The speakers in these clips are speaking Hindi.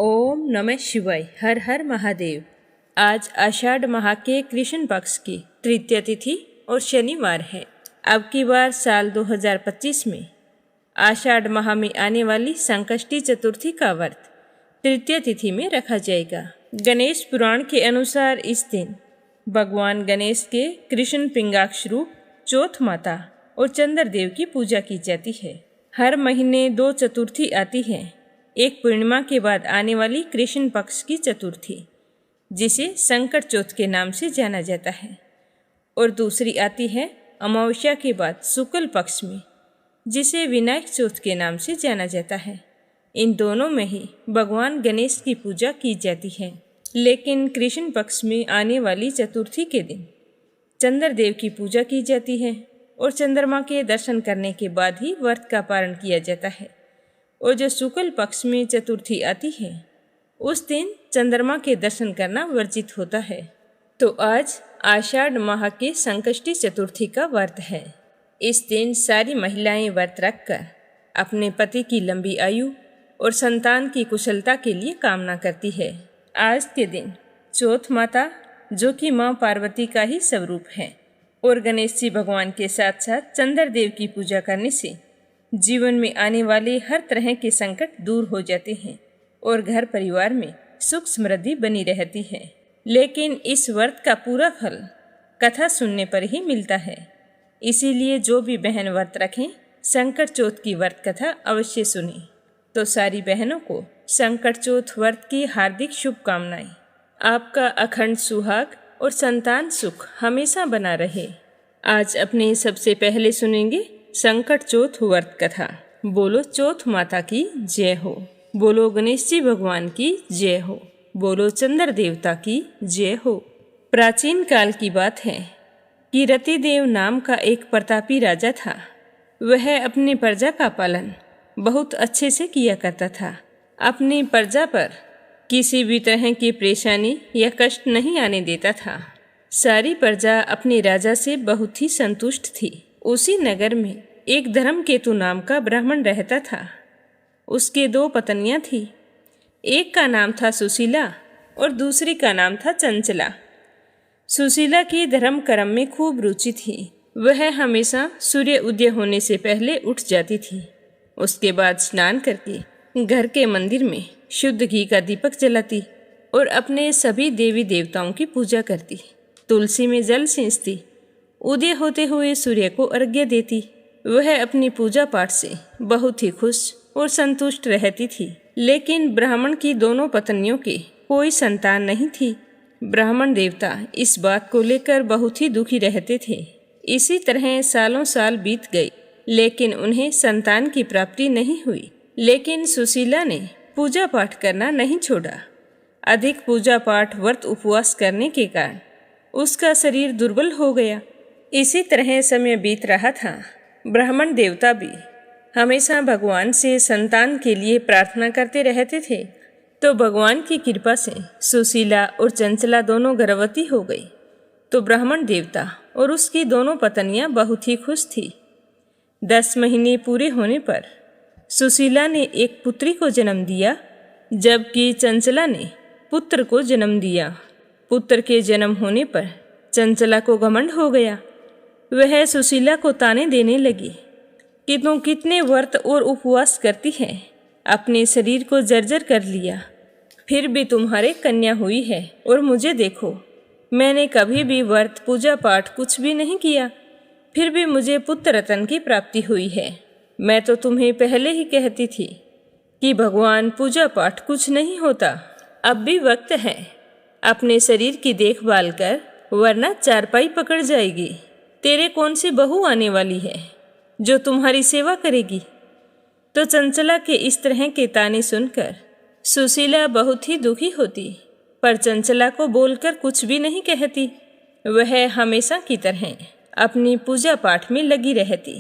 ओम नमः शिवाय। हर हर महादेव। आज आषाढ़ माह के कृष्ण पक्ष की तृतीय तिथि और शनिवार है। अब की बार साल 2025 में आषाढ़ माह में आने वाली संकष्टी चतुर्थी का व्रत तृतीय तिथि में रखा जाएगा। गणेश पुराण के अनुसार इस दिन भगवान गणेश के कृष्ण पिंगाक्ष रूप चौथ माता और चंद्रदेव की पूजा की जाती है। हर महीने 2 चतुर्थी आती है। एक पूर्णिमा के बाद आने वाली कृष्ण पक्ष की चतुर्थी, जिसे संकट चौथ के नाम से जाना जाता है, और दूसरी आती है अमावस्या के बाद शुक्ल पक्ष में, जिसे विनायक चौथ के नाम से जाना जाता है। इन दोनों में ही भगवान गणेश की पूजा की जाती है। लेकिन कृष्ण पक्ष में आने वाली चतुर्थी के दिन चंद्रदेव की पूजा की जाती है और चंद्रमा के दर्शन करने के बाद ही व्रत का पारण किया जाता है। और जो शुक्ल पक्ष में चतुर्थी आती है, उस दिन चंद्रमा के दर्शन करना वर्जित होता है। तो आज आषाढ़ माह के संकष्टी चतुर्थी का व्रत है। इस दिन सारी महिलाएं व्रत रखकर अपने पति की लंबी आयु और संतान की कुशलता के लिए कामना करती है। आज के दिन चौथ माता, जो कि माँ पार्वती का ही स्वरूप है, और गणेश जी भगवान के साथ साथ चंद्रदेव की पूजा करने से जीवन में आने वाले हर तरह के संकट दूर हो जाते हैं और घर परिवार में सुख समृद्धि बनी रहती है। लेकिन इस व्रत का पूरा फल कथा सुनने पर ही मिलता है। इसीलिए जो भी बहन व्रत रखें, संकट चौथ की व्रत कथा अवश्य सुनें। तो सारी बहनों को संकट चौथ व्रत की हार्दिक शुभकामनाएं। आपका अखंड सुहाग और संतान सुख हमेशा बना रहे। आज अपने सबसे पहले सुनेंगे संकट चौथ व्रत कथा। बोलो चौथ माता की जय हो, बोलो गणेश जी भगवान की जय हो, बोलो चंद्र देवता की जय हो। प्राचीन काल की बात है कि रतिदेव नाम का एक प्रतापी राजा था। वह अपनी प्रजा का पालन बहुत अच्छे से किया करता था। अपनी प्रजा पर किसी भी तरह की परेशानी या कष्ट नहीं आने देता था। सारी प्रजा अपने राजा से बहुत ही संतुष्ट थी। उसी नगर में एक धर्मकेतु नाम का ब्राह्मण रहता था। उसके 2 पत्नियां थी। एक का नाम था सुशीला और दूसरी का नाम था चंचला। सुशीला की धर्म कर्म में खूब रुचि थी। वह हमेशा सूर्य उदय होने से पहले उठ जाती थी। उसके बाद स्नान करके घर के मंदिर में शुद्ध घी का दीपक जलाती और अपने सभी देवी देवताओं की पूजा करती। तुलसी में जल सींचती। उदय होते हुए सूर्य को अर्घ्य देती। वह अपनी पूजा पाठ से बहुत ही खुश और संतुष्ट रहती थी। लेकिन ब्राह्मण की दोनों पत्नियों के कोई संतान नहीं थी। ब्राह्मण देवता इस बात को लेकर बहुत ही दुखी रहते थे। इसी तरह सालों साल बीत गए, लेकिन उन्हें संतान की प्राप्ति नहीं हुई। लेकिन सुशीला ने पूजा पाठ करना नहीं छोड़ा। अधिक पूजा पाठ व्रत उपवास करने के कारण उसका शरीर दुर्बल हो गया। इसी तरह समय बीत रहा था। ब्राह्मण देवता भी हमेशा भगवान से संतान के लिए प्रार्थना करते रहते थे। तो भगवान की कृपा से सुशीला और चंचला दोनों गर्भवती हो गई। तो ब्राह्मण देवता और उसकी दोनों पत्नियां बहुत ही खुश थी। 10 महीने पूरे होने पर सुशीला ने एक पुत्री को जन्म दिया, जबकि चंचला ने पुत्र को जन्म दिया। पुत्र के जन्म होने पर चंचला को घमंड हो गया। वह सुशीला को ताने देने लगी कि तुम कितने व्रत और उपवास करती है, अपने शरीर को जर्जर कर लिया, फिर भी तुम्हारे कन्या हुई है। और मुझे देखो, मैंने कभी भी व्रत पूजा पाठ कुछ भी नहीं किया, फिर भी मुझे पुत्र रत्न की प्राप्ति हुई है। मैं तो तुम्हें पहले ही कहती थी कि भगवान पूजा पाठ कुछ नहीं होता। अब भी वक्त है, अपने शरीर की देखभाल कर, वरना चारपाई पकड़ जाएगी। तेरे कौन सी बहू आने वाली है जो तुम्हारी सेवा करेगी। तो चंचला के इस तरह के ताने सुनकर सुशीला बहुत ही दुखी होती, पर चंचला को बोलकर कुछ भी नहीं कहती। वह हमेशा की तरह अपनी पूजा पाठ में लगी रहती।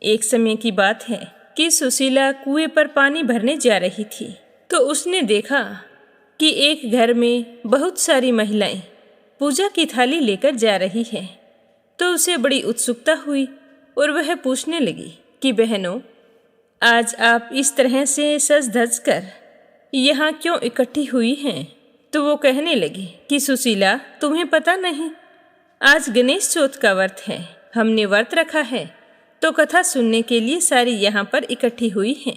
एक समय की बात है कि सुशीला कुएं पर पानी भरने जा रही थी। तो उसने देखा कि एक घर में बहुत सारी महिलाएं पूजा की थाली लेकर जा रही है। तो उसे बड़ी उत्सुकता हुई और वह पूछने लगी कि बहनों, आज आप इस तरह से सज धज कर यहाँ क्यों इकट्ठी हुई हैं? तो वो कहने लगी कि सुशीला, तुम्हें पता नहीं, आज गणेश चौथ का व्रत है। हमने व्रत रखा है, तो कथा सुनने के लिए सारी यहाँ पर इकट्ठी हुई हैं।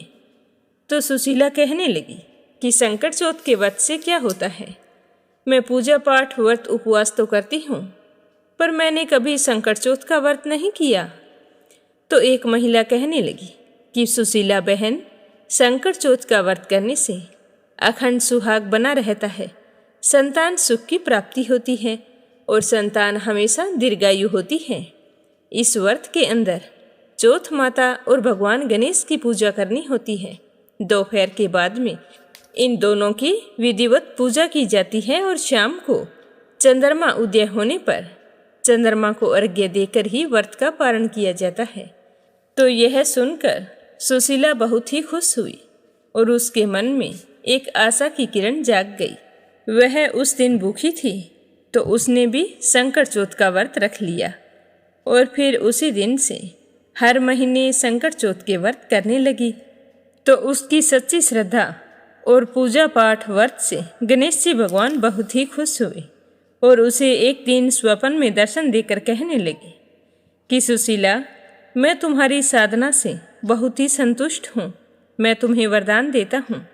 तो सुशीला कहने लगी कि संकट चौथ के व्रत से क्या होता है? मैं पूजा पाठ व्रत उपवास तो करती हूँ, पर मैंने कभी संकट चौथ का व्रत नहीं किया। तो एक महिला कहने लगी कि सुशीला बहन, संकट चौथ का व्रत करने से अखंड सुहाग बना रहता है, संतान सुख की प्राप्ति होती है और संतान हमेशा दीर्घायु होती है। इस व्रत के अंदर चौथ माता और भगवान गणेश की पूजा करनी होती है। दोपहर के बाद में इन दोनों की विधिवत पूजा की जाती है और शाम को चंद्रमा उदय होने पर चंद्रमा को अर्घ्य देकर ही व्रत का पारण किया जाता है। तो यह सुनकर सुशीला बहुत ही खुश हुई और उसके मन में एक आशा की किरण जाग गई। वह उस दिन भूखी थी, तो उसने भी संकट चौथ का व्रत रख लिया और फिर उसी दिन से हर महीने संकट चौथ के व्रत करने लगी। तो उसकी सच्ची श्रद्धा और पूजा पाठ व्रत से गणेश जी भगवान बहुत ही खुश हुए और उसे एक दिन स्वप्न में दर्शन देकर कहने लगे कि सुशीला, मैं तुम्हारी साधना से बहुत ही संतुष्ट हूँ। मैं तुम्हें वरदान देता हूँ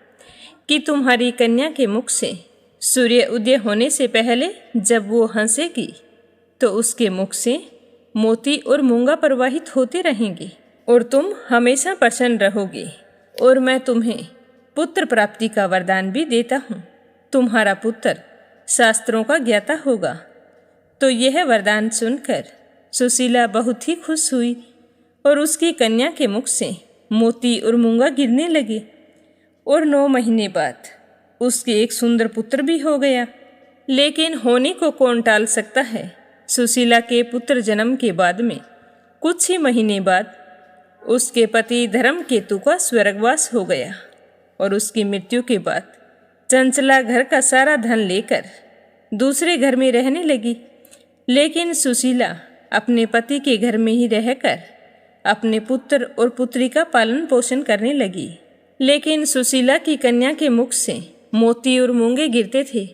कि तुम्हारी कन्या के मुख से सूर्य उदय होने से पहले जब वो हंसेगी तो उसके मुख से मोती और मूंगा प्रवाहित होते रहेंगे और तुम हमेशा प्रसन्न रहोगे। और मैं तुम्हें पुत्र प्राप्ति का वरदान भी देता हूँ। तुम्हारा पुत्र शास्त्रों का ज्ञाता होगा। तो यह वरदान सुनकर सुशीला बहुत ही खुश हुई और उसकी कन्या के मुख से मोती और मूंगा गिरने लगे और 9 महीने बाद उसके एक सुंदर पुत्र भी हो गया। लेकिन होने को कौन टाल सकता है? सुशीला के पुत्र जन्म के बाद में कुछ ही महीने बाद उसके पति धर्मकेतु का स्वर्गवास हो गया और उसकी मृत्यु के बाद चंचला घर का सारा धन लेकर दूसरे घर में रहने लगी। लेकिन सुशीला अपने पति के घर में ही रहकर अपने पुत्र और पुत्री का पालन पोषण करने लगी। लेकिन सुशीला की कन्या के मुख से मोती और मूंगे गिरते थे,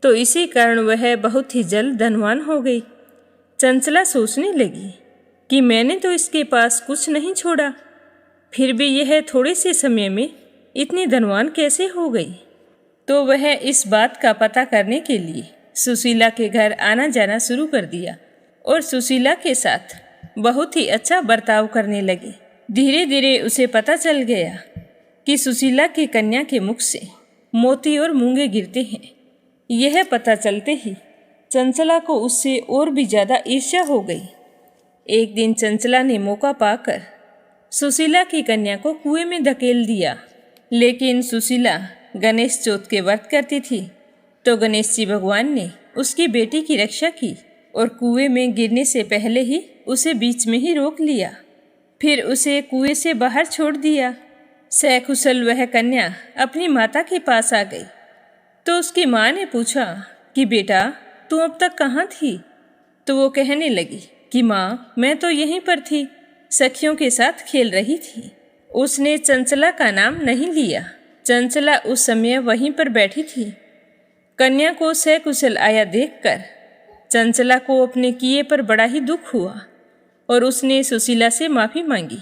तो इसी कारण वह बहुत ही जल्द धनवान हो गई। चंचला सोचने लगी कि मैंने तो इसके पास कुछ नहीं छोड़ा, फिर भी यह थोड़े से समय में इतनी धनवान कैसे हो गई। तो वह इस बात का पता करने के लिए सुशीला के घर आना जाना शुरू कर दिया और सुशीला के साथ बहुत ही अच्छा बर्ताव करने लगे। धीरे धीरे उसे पता चल गया कि सुशीला की कन्या के मुख से मोती और मूंगे गिरते हैं। यह पता चलते ही चंचला को उससे और भी ज़्यादा ईर्ष्या हो गई। एक दिन चंचला ने मौका पाकर सुशीला की कन्या को कुएं में धकेल दिया। लेकिन सुशीला गणेश चौथ के व्रत करती थी, तो गणेश जी भगवान ने उसकी बेटी की रक्षा की और कुएं में गिरने से पहले ही उसे बीच में ही रोक लिया। फिर उसे कुएं से बाहर छोड़ दिया। सकुशल वह कन्या अपनी माता के पास आ गई। तो उसकी माँ ने पूछा कि बेटा, तू अब तक कहाँ थी? तो वो कहने लगी कि माँ, मैं तो यहीं पर थी, सखियों के साथ खेल रही थी। उसने चंचला का नाम नहीं लिया। चंचला उस समय वहीं पर बैठी थी। कन्या को सकुशल आया देखकर चंचला को अपने किए पर बड़ा ही दुख हुआ और उसने सुशीला से माफ़ी मांगी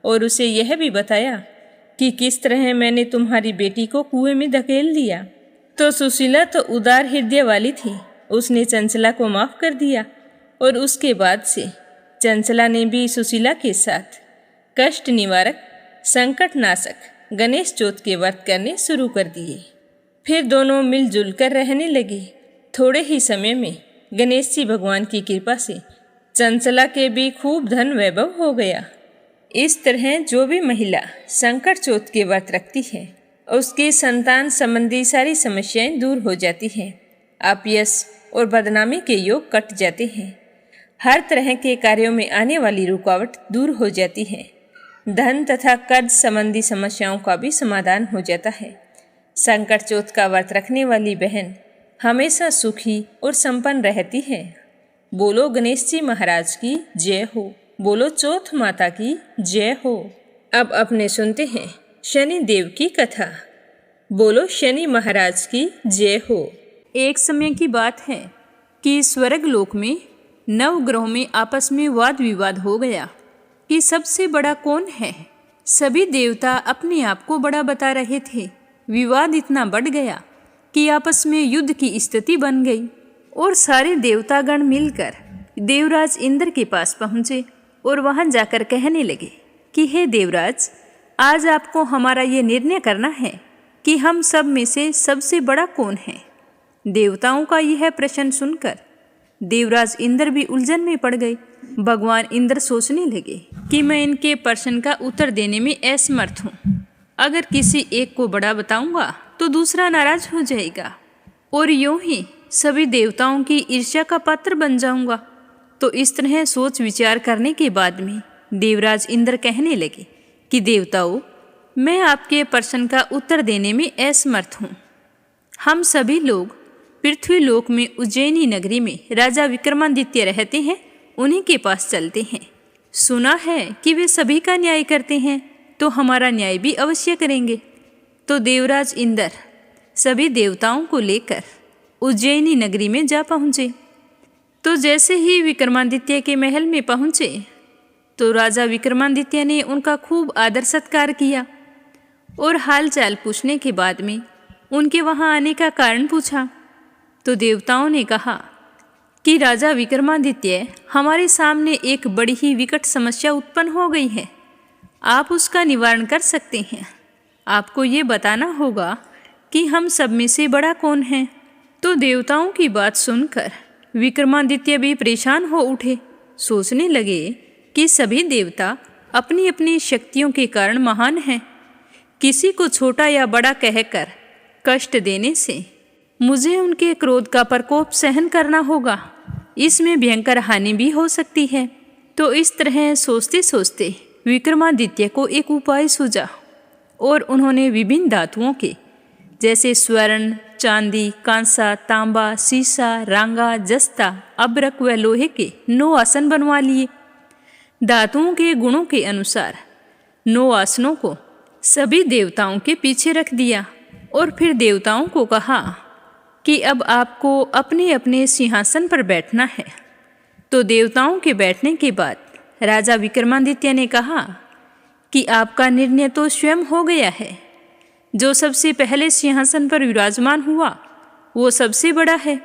और उसे यह भी बताया कि किस तरह मैंने तुम्हारी बेटी को कुएं में धकेल दिया। तो सुशीला तो उदार हृदय वाली थी, उसने चंचला को माफ़ कर दिया और उसके बाद से चंचला ने भी सुशीला के साथ कष्ट निवारक, संकट नाशक गणेश चौथ के व्रत करने शुरू कर दिए। फिर दोनों मिलजुल कर रहने लगे। थोड़े ही समय में गणेश जी भगवान की कृपा से चंचला के भी खूब धन वैभव हो गया। इस तरह जो भी महिला संकट चौथ के व्रत रखती है, उसकी संतान संबंधी सारी समस्याएं दूर हो जाती हैं। अपयश और बदनामी के योग कट जाते हैं। हर तरह के कार्यों में आने वाली रुकावट दूर हो जाती है। धन तथा कर्ज संबंधी समस्याओं का भी समाधान हो जाता है। संकट चौथ का व्रत रखने वाली बहन हमेशा सुखी और संपन्न रहती है। बोलो गणेश जी महाराज की जय हो। बोलो चौथ माता की जय हो। अब अपने सुनते हैं शनि देव की कथा। बोलो शनि महाराज की जय हो। एक समय की बात है कि स्वर्ग लोक में 9 ग्रहों में आपस में वाद विवाद हो गया कि सबसे बड़ा कौन है। सभी देवता अपने आप को बड़ा बता रहे थे। विवाद इतना बढ़ गया कि आपस में युद्ध की स्थिति बन गई और सारे देवतागण मिलकर देवराज इंद्र के पास पहुँचे और वहाँ जाकर कहने लगे कि हे देवराज, आज आपको हमारा ये निर्णय करना है कि हम सब में से सबसे बड़ा कौन है। देवताओं का यह प्रश्न सुनकर देवराज इंद्र भी उलझन में पड़ गए। भगवान इंद्र सोचने लगे कि मैं इनके प्रश्न का उत्तर देने में असमर्थ हूँ। अगर किसी एक को बड़ा बताऊंगा तो दूसरा नाराज हो जाएगा और यूं ही सभी देवताओं की ईर्ष्या का पात्र बन जाऊंगा। तो इस तरह सोच विचार करने के बाद में देवराज इंद्र कहने लगे कि देवताओं, मैं आपके प्रश्न का उत्तर देने में असमर्थ हूँ। हम सभी लोग पृथ्वी लोक में उज्जैनी नगरी में राजा विक्रमादित्य रहते हैं, उन्हीं के पास चलते हैं। सुना है कि वे सभी का न्याय करते हैं, तो हमारा न्याय भी अवश्य करेंगे। तो देवराज इंद्र सभी देवताओं को लेकर उज्जैनी नगरी में जा पहुँचे। तो जैसे ही विक्रमादित्य के महल में पहुँचे तो राजा विक्रमादित्य ने उनका खूब आदर सत्कार किया और हाल चाल पूछने के बाद में उनके वहाँ आने का कारण पूछा। तो देवताओं ने कहा कि राजा विक्रमादित्य, हमारे सामने एक बड़ी ही विकट समस्या उत्पन्न हो गई है। आप उसका निवारण कर सकते हैं। आपको ये बताना होगा कि हम सब में से बड़ा कौन है। तो देवताओं की बात सुनकर विक्रमादित्य भी परेशान हो उठे। सोचने लगे कि सभी देवता अपनी अपनी शक्तियों के कारण महान हैं। किसी को छोटा या बड़ा कहकर कष्ट देने से मुझे उनके क्रोध का प्रकोप सहन करना होगा। इसमें भयंकर हानि भी हो सकती है। तो इस तरह सोचते सोचते विक्रमादित्य को एक उपाय सूझा और उन्होंने विभिन्न धातुओं के जैसे स्वर्ण, चांदी, कांसा, तांबा, सीसा, रांगा, जस्ता, अब्रक व लोहे के 9 आसन बनवा लिए। धातुओं के गुणों के अनुसार 9 आसनों को सभी देवताओं के पीछे रख दिया और फिर देवताओं को कहा कि अब आपको अपने अपने सिंहासन पर बैठना है। तो देवताओं के बैठने के बाद राजा विक्रमादित्य ने कहा कि आपका निर्णय तो स्वयं हो गया है। जो सबसे पहले सिंहासन पर विराजमान हुआ वो सबसे बड़ा है।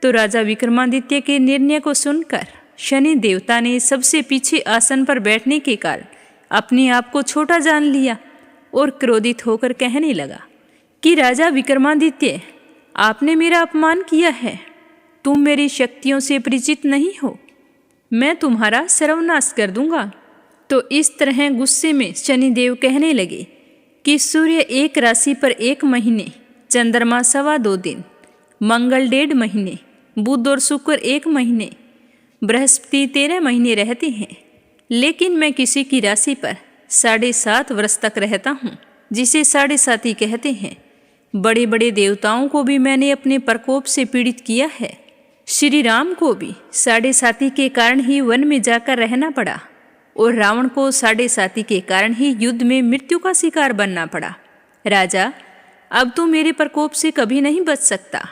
तो राजा विक्रमादित्य के निर्णय को सुनकर शनि देवता ने सबसे पीछे आसन पर बैठने के कारण अपने आप को छोटा जान लिया और क्रोधित होकर कहने लगा कि राजा विक्रमादित्य, आपने मेरा अपमान किया है। तुम मेरी शक्तियों से परिचित नहीं हो। मैं तुम्हारा सर्वनाश कर दूंगा। तो इस तरह गुस्से में शनिदेव कहने लगे कि सूर्य एक राशि पर 1 महीने, चंद्रमा 2.25 दिन, मंगल 1.5 महीने, बुध और शुक्र 1 महीने, बृहस्पति 13 महीने रहते हैं। लेकिन मैं किसी की राशि पर 7.5 वर्ष तक रहता हूँ, जिसे 7.5 कहते हैं। बड़े बड़े देवताओं को भी मैंने अपने प्रकोप से पीड़ित किया है। श्री राम को भी 7.5 के कारण ही वन में जाकर रहना पड़ा और रावण को 7.5 के कारण ही युद्ध में मृत्यु का शिकार बनना पड़ा। राजा, अब तो मेरे प्रकोप से कभी नहीं बच सकता।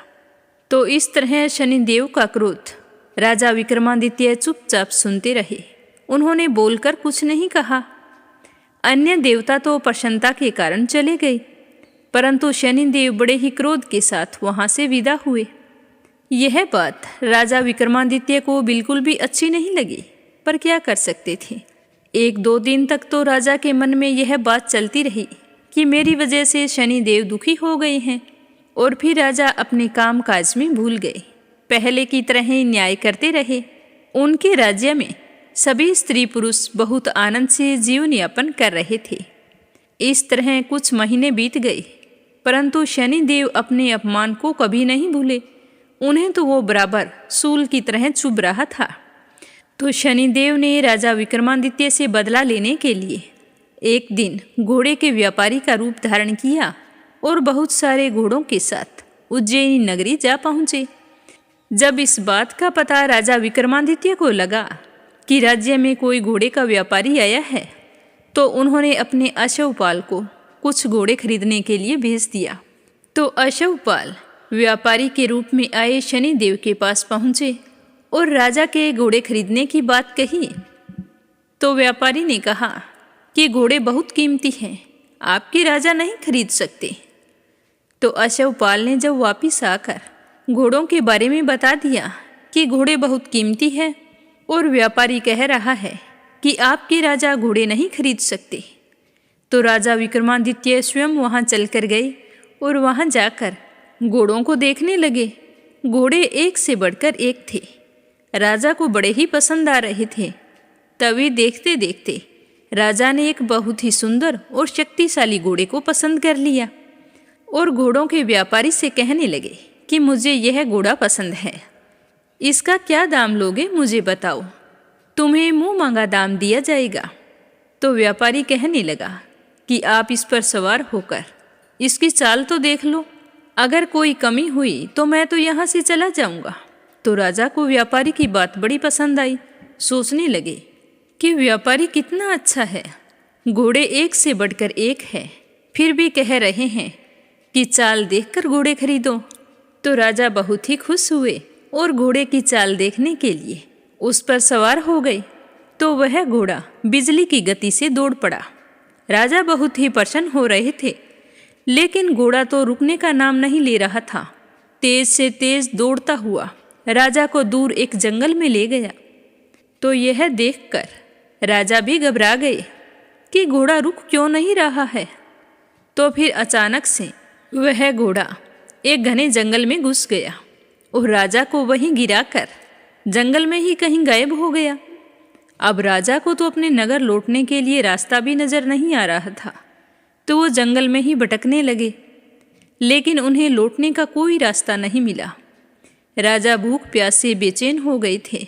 तो इस तरह शनिदेव का क्रोध राजा विक्रमादित्य चुपचाप सुनते रहे। उन्होंने बोलकर कुछ नहीं कहा। अन्य देवता तो प्रसन्नता के कारण चले गए, परंतु शनिदेव बड़े ही क्रोध के साथ वहाँ से विदा हुए। यह बात राजा विक्रमादित्य को बिल्कुल भी अच्छी नहीं लगी, पर क्या कर सकते थे। 1-2 दिन तक तो राजा के मन में यह बात चलती रही कि मेरी वजह से शनिदेव दुखी हो गए हैं, और फिर राजा अपने काम काज में भूल गए। पहले की तरह ही न्याय करते रहे। उनके राज्य में सभी स्त्री पुरुष बहुत आनंद से जीवन यापन कर रहे थे। इस तरह कुछ महीने बीत गए, परंतु शनिदेव अपने अपमान को कभी नहीं भूले। उन्हें तो वो बराबर सूल की तरह चुभ रहा था। तो शनिदेव ने राजा विक्रमादित्य से बदला लेने के लिए एक दिन घोड़े के व्यापारी का रूप धारण किया और बहुत सारे घोड़ों के साथ उज्जैनी नगरी जा पहुँचे। जब इस बात का पता राजा विक्रमादित्य को लगा कि राज्य में कोई घोड़े का व्यापारी आया है, तो उन्होंने अपने अश्वपाल को कुछ घोड़े खरीदने के लिए भेज दिया। तो अशवपाल व्यापारी के रूप में आए शनिदेव के पास पहुँचे और राजा के घोड़े खरीदने की बात कही। तो व्यापारी ने कहा कि घोड़े बहुत कीमती हैं, आपके राजा नहीं खरीद सकते। तो अशवपाल ने जब वापिस आकर घोड़ों के बारे में बता दिया कि घोड़े बहुत कीमती है और व्यापारी कह रहा है कि आपके राजा घोड़े नहीं खरीद सकते, तो राजा विक्रमादित्य स्वयं वहाँ चलकर गए और वहाँ जाकर घोड़ों को देखने लगे। घोड़े एक से बढ़कर एक थे, राजा को बड़े ही पसंद आ रहे थे। तभी देखते देखते राजा ने एक बहुत ही सुंदर और शक्तिशाली घोड़े को पसंद कर लिया और घोड़ों के व्यापारी से कहने लगे कि मुझे यह घोड़ा पसंद है, इसका क्या दाम लोगे मुझे बताओ, तुम्हें मुँह मांगा दाम दिया जाएगा। तो व्यापारी कहने लगा कि आप इस पर सवार होकर इसकी चाल तो देख लो, अगर कोई कमी हुई तो मैं तो यहाँ से चला जाऊँगा। तो राजा को व्यापारी की बात बड़ी पसंद आई। सोचने लगे कि व्यापारी कितना अच्छा है, घोड़े एक से बढ़कर एक है, फिर भी कह रहे हैं कि चाल देखकर घोड़े खरीदो। तो राजा बहुत ही खुश हुए और घोड़े की चाल देखने के लिए उस पर सवार हो गए। तो वह घोड़ा बिजली की गति से दौड़ पड़ा। राजा बहुत ही प्रसन्न हो रहे थे, लेकिन घोड़ा तो रुकने का नाम नहीं ले रहा था। तेज से तेज दौड़ता हुआ राजा को दूर एक जंगल में ले गया। तो यह देखकर राजा भी घबरा गए कि घोड़ा रुक क्यों नहीं रहा है। तो फिर अचानक से वह घोड़ा एक घने जंगल में घुस गया और राजा को वहीं गिराकर जंगल में ही कहीं गायब हो गया। अब राजा को तो अपने नगर लौटने के लिए रास्ता भी नजर नहीं आ रहा था, तो वो जंगल में ही भटकने लगे, लेकिन उन्हें लौटने का कोई रास्ता नहीं मिला। राजा भूख प्यास से बेचैन हो गए थे।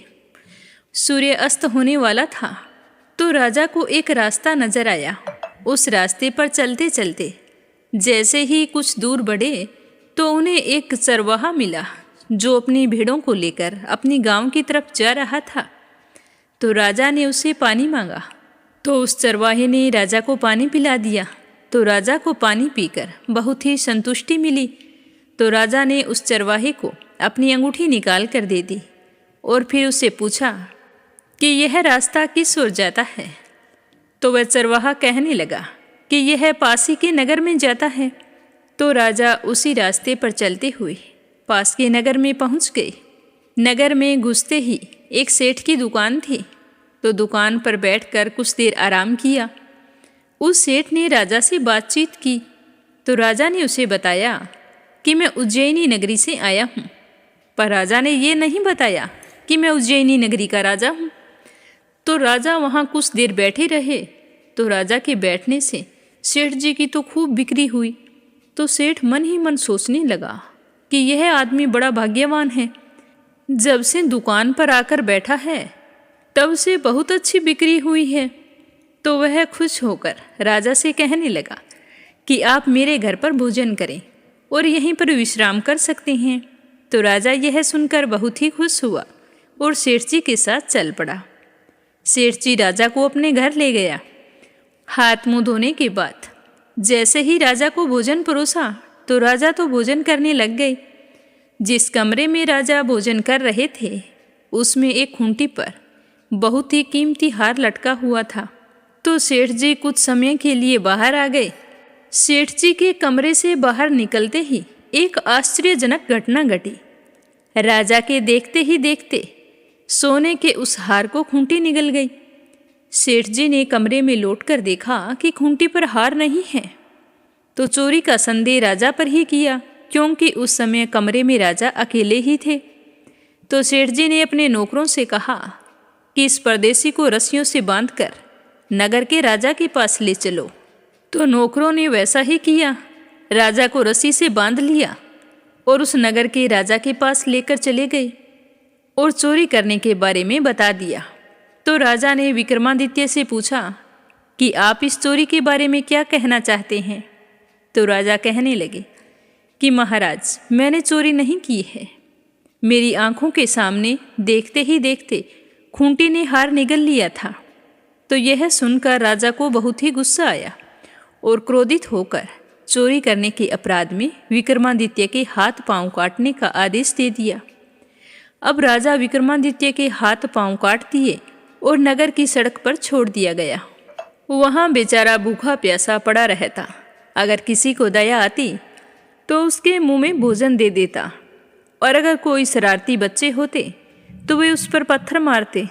सूर्य अस्त होने वाला था, तो राजा को एक रास्ता नजर आया। उस रास्ते पर चलते चलते जैसे ही कुछ दूर बढ़े तो उन्हें एक चरवाहा मिला जो अपनी भेड़ों को लेकर अपनी गांव की तरफ जा रहा था। तो राजा ने उससे पानी मांगा, तो उस चरवाहे ने राजा को पानी पिला दिया। तो राजा को पानी पीकर बहुत ही संतुष्टि मिली। तो राजा ने उस चरवाहे को अपनी अंगूठी निकाल कर दे दी और फिर उससे पूछा कि यह रास्ता किस ओर जाता है। तो वह चरवाहा कहने लगा कि यह पास ही के नगर में जाता है। तो राजा उसी रास्ते पर चलते हुए पास के नगर में पहुंच गए। नगर में घुसते ही एक सेठ की दुकान थी, तो दुकान पर बैठकर कुछ देर आराम किया। उस सेठ ने राजा से बातचीत की। तो राजा ने उसे बताया कि मैं उज्जैनी नगरी से आया हूँ, पर राजा ने ये नहीं बताया कि मैं उज्जैनी नगरी का राजा हूँ। तो राजा वहाँ कुछ देर बैठे रहे। तो राजा के बैठने से सेठ जी की तो खूब बिक्री हुई। तो सेठ मन ही मन सोचने लगा कि यह आदमी बड़ा भाग्यवान है, जब से दुकान पर आकर बैठा है तब से बहुत अच्छी बिक्री हुई है। तो वह खुश होकर राजा से कहने लगा कि आप मेरे घर पर भोजन करें और यहीं पर विश्राम कर सकते हैं। तो राजा यह सुनकर बहुत ही खुश हुआ और सेठ जी के साथ चल पड़ा। सेठ जी राजा को अपने घर ले गया। हाथ मुंह धोने के बाद जैसे ही राजा को भोजन परोसा तो राजा तो भोजन करने लग गए। जिस कमरे में राजा भोजन कर रहे थे उसमें एक खूंटी पर बहुत ही कीमती हार लटका हुआ था। तो सेठ जी कुछ समय के लिए बाहर आ गए। सेठ जी के कमरे से बाहर निकलते ही एक आश्चर्यजनक घटना घटी। राजा के देखते ही देखते सोने के उस हार को खूंटी निगल गई। सेठ जी ने कमरे में लौटकर देखा कि खूंटी पर हार नहीं है। तो चोरी का संदेह राजा पर ही किया, क्योंकि उस समय कमरे में राजा अकेले ही थे। तो सेठ जी ने अपने नौकरों से कहा कि इस परदेसी को रस्सियों से बांधकर नगर के राजा के पास ले चलो। तो नौकरों ने वैसा ही किया, राजा को रस्सी से बांध लिया और उस नगर के राजा के पास लेकर चले गए और चोरी करने के बारे में बता दिया। तो राजा ने विक्रमादित्य से पूछा कि आप इस चोरी के बारे में क्या कहना चाहते हैं। तो राजा कहने लगे कि महाराज, मैंने चोरी नहीं की है। मेरी आंखों के सामने देखते ही देखते खूंटी ने हार निगल लिया था। तो यह सुनकर राजा को बहुत ही गुस्सा आया और क्रोधित होकर चोरी करने के अपराध में विक्रमादित्य के हाथ पांव काटने का आदेश दे दिया। अब राजा विक्रमादित्य के हाथ पांव काट दिए और नगर की सड़क पर छोड़ दिया गया। वहाँ बेचारा भूखा प्यासा पड़ा रहता। अगर किसी को दया आती तो उसके मुंह में भोजन दे देता, और अगर कोई शरारती बच्चे होते तो वे उस पर पत्थर मारते।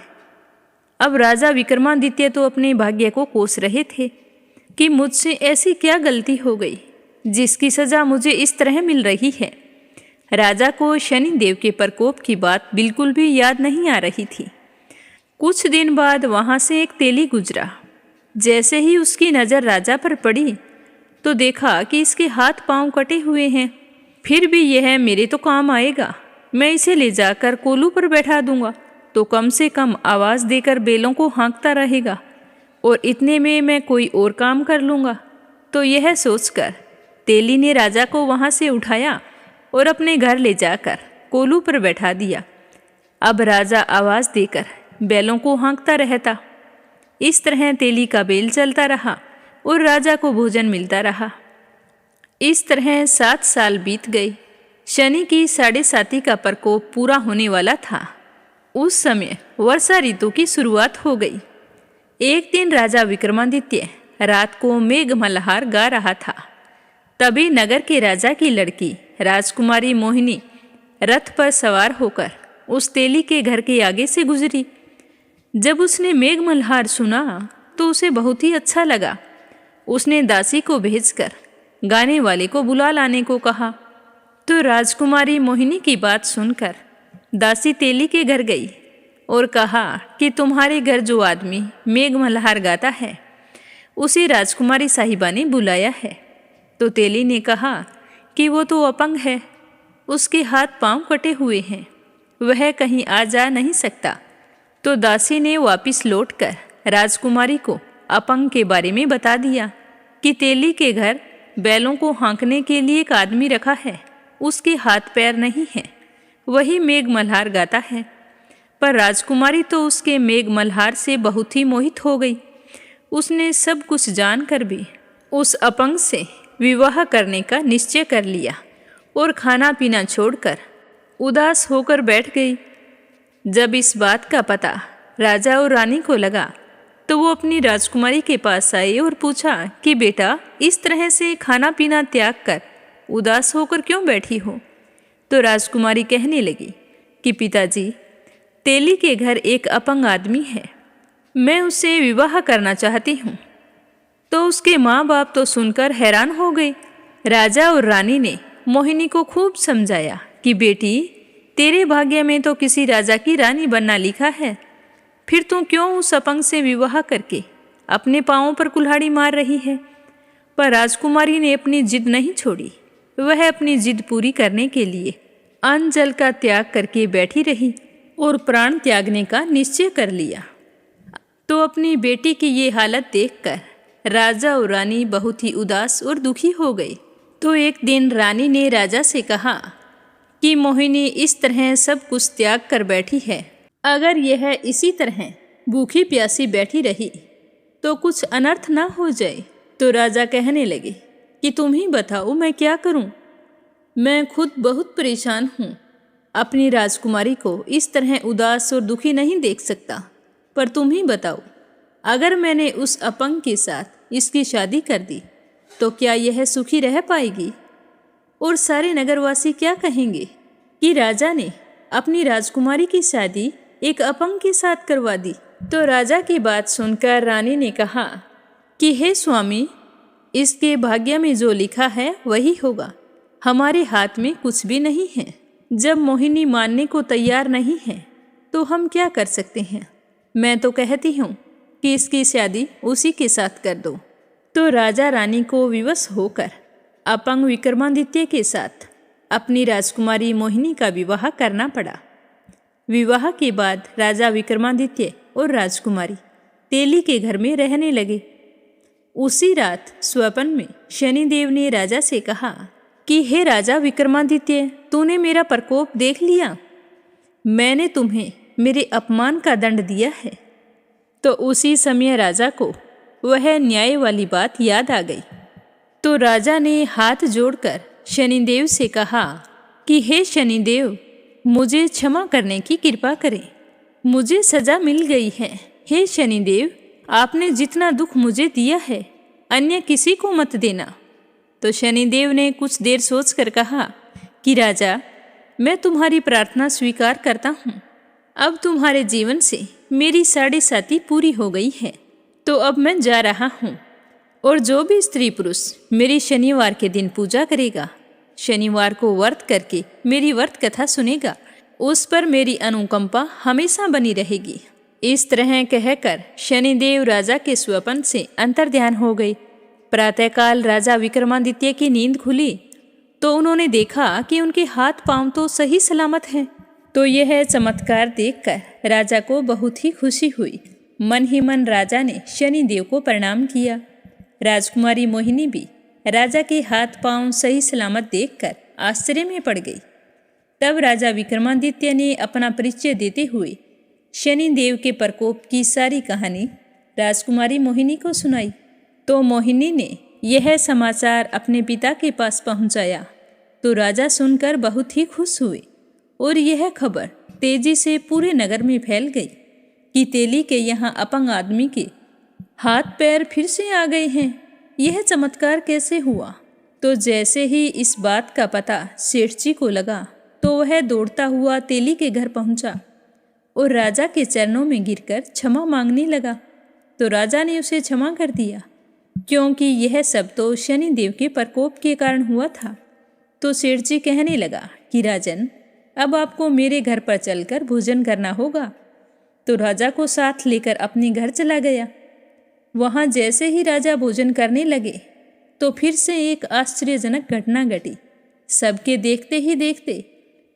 अब राजा विक्रमादित्य तो अपने भाग्य को कोस रहे थे कि मुझसे ऐसी क्या गलती हो गई जिसकी सजा मुझे इस तरह मिल रही है। राजा को शनि देव के प्रकोप की बात बिल्कुल भी याद नहीं आ रही थी। कुछ दिन बाद वहाँ से एक तेली गुजरा। जैसे ही उसकी नज़र राजा पर पड़ी तो देखा कि इसके हाथ पांव कटे हुए हैं। फिर भी यह मेरे तो काम आएगा, मैं इसे ले जाकर कोलू पर बैठा दूंगा तो कम से कम आवाज़ देकर बेलों को हाँकता रहेगा, और इतने में मैं कोई और काम कर लूँगा। तो यह सोचकर तेली ने राजा को वहाँ से उठाया और अपने घर ले जाकर कोलू पर बैठा दिया। अब राजा आवाज़ देकर बैलों को हाँकता रहता। इस तरह तेली का बेल चलता रहा और राजा को भोजन मिलता रहा। इस तरह 7 साल बीत गए। शनि की 7.5 का प्रकोप पूरा होने वाला था। उस समय वर्षा ऋतु की शुरुआत हो गई। एक दिन राजा विक्रमादित्य रात को मेघ मल्हार गा रहा था। तभी नगर के राजा की लड़की राजकुमारी मोहिनी रथ पर सवार होकर उस तेली के घर के आगे से गुजरी। जब उसने मेघ मल्हार सुना तो उसे बहुत ही अच्छा लगा। उसने दासी को भेजकर गाने वाले को बुला लाने को कहा। तो राजकुमारी मोहिनी की बात सुनकर दासी तेली के घर गई और कहा कि तुम्हारे घर जो आदमी मेघ मल्हार गाता है उसे राजकुमारी साहिबा ने बुलाया है। तो तेली ने कहा कि वो तो अपंग है, उसके हाथ पांव कटे हुए हैं, वह कहीं आ जा नहीं सकता। तो दासी ने वापिस लौटकर राजकुमारी को अपंग के बारे में बता दिया कि तेली के घर बैलों को हाँकने के लिए एक आदमी रखा है, उसके हाथ पैर नहीं हैं, वही मेघ मल्हार गाता है। पर राजकुमारी तो उसके मेघ मल्हार से बहुत ही मोहित हो गई। उसने सब कुछ जानकर भी उस अपंग से विवाह करने का निश्चय कर लिया और खाना पीना छोड़कर उदास होकर बैठ गई। जब इस बात का पता राजा और रानी को लगा तो वो अपनी राजकुमारी के पास आए और पूछा कि बेटा, इस तरह से खाना पीना त्याग कर उदास होकर क्यों बैठी हो? तो राजकुमारी कहने लगी कि पिताजी, तेली के घर एक अपंग आदमी है, मैं उससे विवाह करना चाहती हूँ। तो उसके माँ बाप तो सुनकर हैरान हो गए। राजा और रानी ने मोहिनी को खूब समझाया कि बेटी, तेरे भाग्य में तो किसी राजा की रानी बनना लिखा है, फिर तू क्यों उस अपंग से विवाह करके अपने पाँवों पर कुल्हाड़ी मार रही है? पर राजकुमारी ने अपनी जिद नहीं छोड़ी। वह अपनी जिद पूरी करने के लिए अन्न जल का त्याग करके बैठी रही और प्राण त्यागने का निश्चय कर लिया। तो अपनी बेटी की ये हालत देखकर राजा और रानी बहुत ही उदास और दुखी हो गए। तो एक दिन रानी ने राजा से कहा कि मोहिनी इस तरह सब कुछ त्याग कर बैठी है, अगर यह इसी तरह भूखी प्यासी बैठी रही तो कुछ अनर्थ ना हो जाए। तो राजा कहने लगे कि तुम ही बताओ मैं क्या करूं? मैं खुद बहुत परेशान हूँ। अपनी राजकुमारी को इस तरह उदास और दुखी नहीं देख सकता, पर तुम ही बताओ, अगर मैंने उस अपंग के साथ इसकी शादी कर दी तो क्या यह सुखी रह पाएगी? और सारे नगरवासी क्या कहेंगे कि राजा ने अपनी राजकुमारी की शादी एक अपंग के साथ करवा दी? तो राजा की बात सुनकर रानी ने कहा कि हे स्वामी, इसके भाग्य में जो लिखा है वही होगा, हमारे हाथ में कुछ भी नहीं है। जब मोहिनी मानने को तैयार नहीं है तो हम क्या कर सकते हैं? मैं तो कहती हूँ कि इसकी शादी उसी के साथ कर दो। तो राजा रानी को विवश होकर अपंग विक्रमादित्य के साथ अपनी राजकुमारी मोहिनी का विवाह करना पड़ा। विवाह के बाद राजा विक्रमादित्य और राजकुमारी तेली के घर में रहने लगे। उसी रात स्वप्न में शनिदेव ने राजा से कहा कि हे राजा विक्रमादित्य, तूने मेरा प्रकोप देख लिया, मैंने तुम्हें मेरे अपमान का दंड दिया है। तो उसी समय राजा को वह न्याय वाली बात याद आ गई। तो राजा ने हाथ जोड़कर शनिदेव से कहा कि हे शनिदेव, मुझे क्षमा करने की कृपा करें, मुझे सजा मिल गई है। हे शनिदेव, आपने जितना दुख मुझे दिया है अन्य किसी को मत देना। तो शनिदेव ने कुछ देर सोचकर कहा कि राजा, मैं तुम्हारी प्रार्थना स्वीकार करता हूँ। अब तुम्हारे जीवन से मेरी 7.5 पूरी हो गई है, तो अब मैं जा रहा हूँ। और जो भी स्त्री पुरुष मेरी शनिवार के दिन पूजा करेगा, शनिवार को व्रत करके मेरी व्रत कथा सुनेगा, उस पर मेरी अनुकंपा हमेशा बनी रहेगी। इस तरह कहकर शनिदेव राजा के स्वप्न से अंतर्ध्यान हो गए। प्रातःकाल राजा विक्रमादित्य की नींद खुली तो उन्होंने देखा कि उनके हाथ पांव तो सही सलामत हैं। तो यह चमत्कार देखकर राजा को बहुत ही खुशी हुई। मन ही मन राजा ने शनिदेव को प्रणाम किया। राजकुमारी मोहिनी भी राजा के हाथ पांव सही सलामत देखकर आश्चर्य में पड़ गई। तब राजा विक्रमादित्य ने अपना परिचय देते हुए शनिदेव के प्रकोप की सारी कहानी राजकुमारी मोहिनी को सुनाई। तो मोहिनी ने यह समाचार अपने पिता के पास पहुंचाया। तो राजा सुनकर बहुत ही खुश हुए और यह खबर तेजी से पूरे नगर में फैल गई कि तेली के यहाँ अपंग आदमी के हाथ पैर फिर से आ गए हैं। यह चमत्कार कैसे हुआ? तो जैसे ही इस बात का पता सेठ जी को लगा तो वह दौड़ता हुआ तेली के घर पहुंचा और राजा के चरणों में गिरकर क्षमा मांगने लगा। तो राजा ने उसे क्षमा कर दिया, क्योंकि यह सब तो शनिदेव के प्रकोप के कारण हुआ था। तो सेठ जी कहने लगा कि राजन, अब आपको मेरे घर पर चलकर भोजन करना होगा। तो राजा को साथ लेकर अपने घर चला गया। वहाँ जैसे ही राजा भोजन करने लगे तो फिर से एक आश्चर्यजनक घटना घटी। सबके देखते ही देखते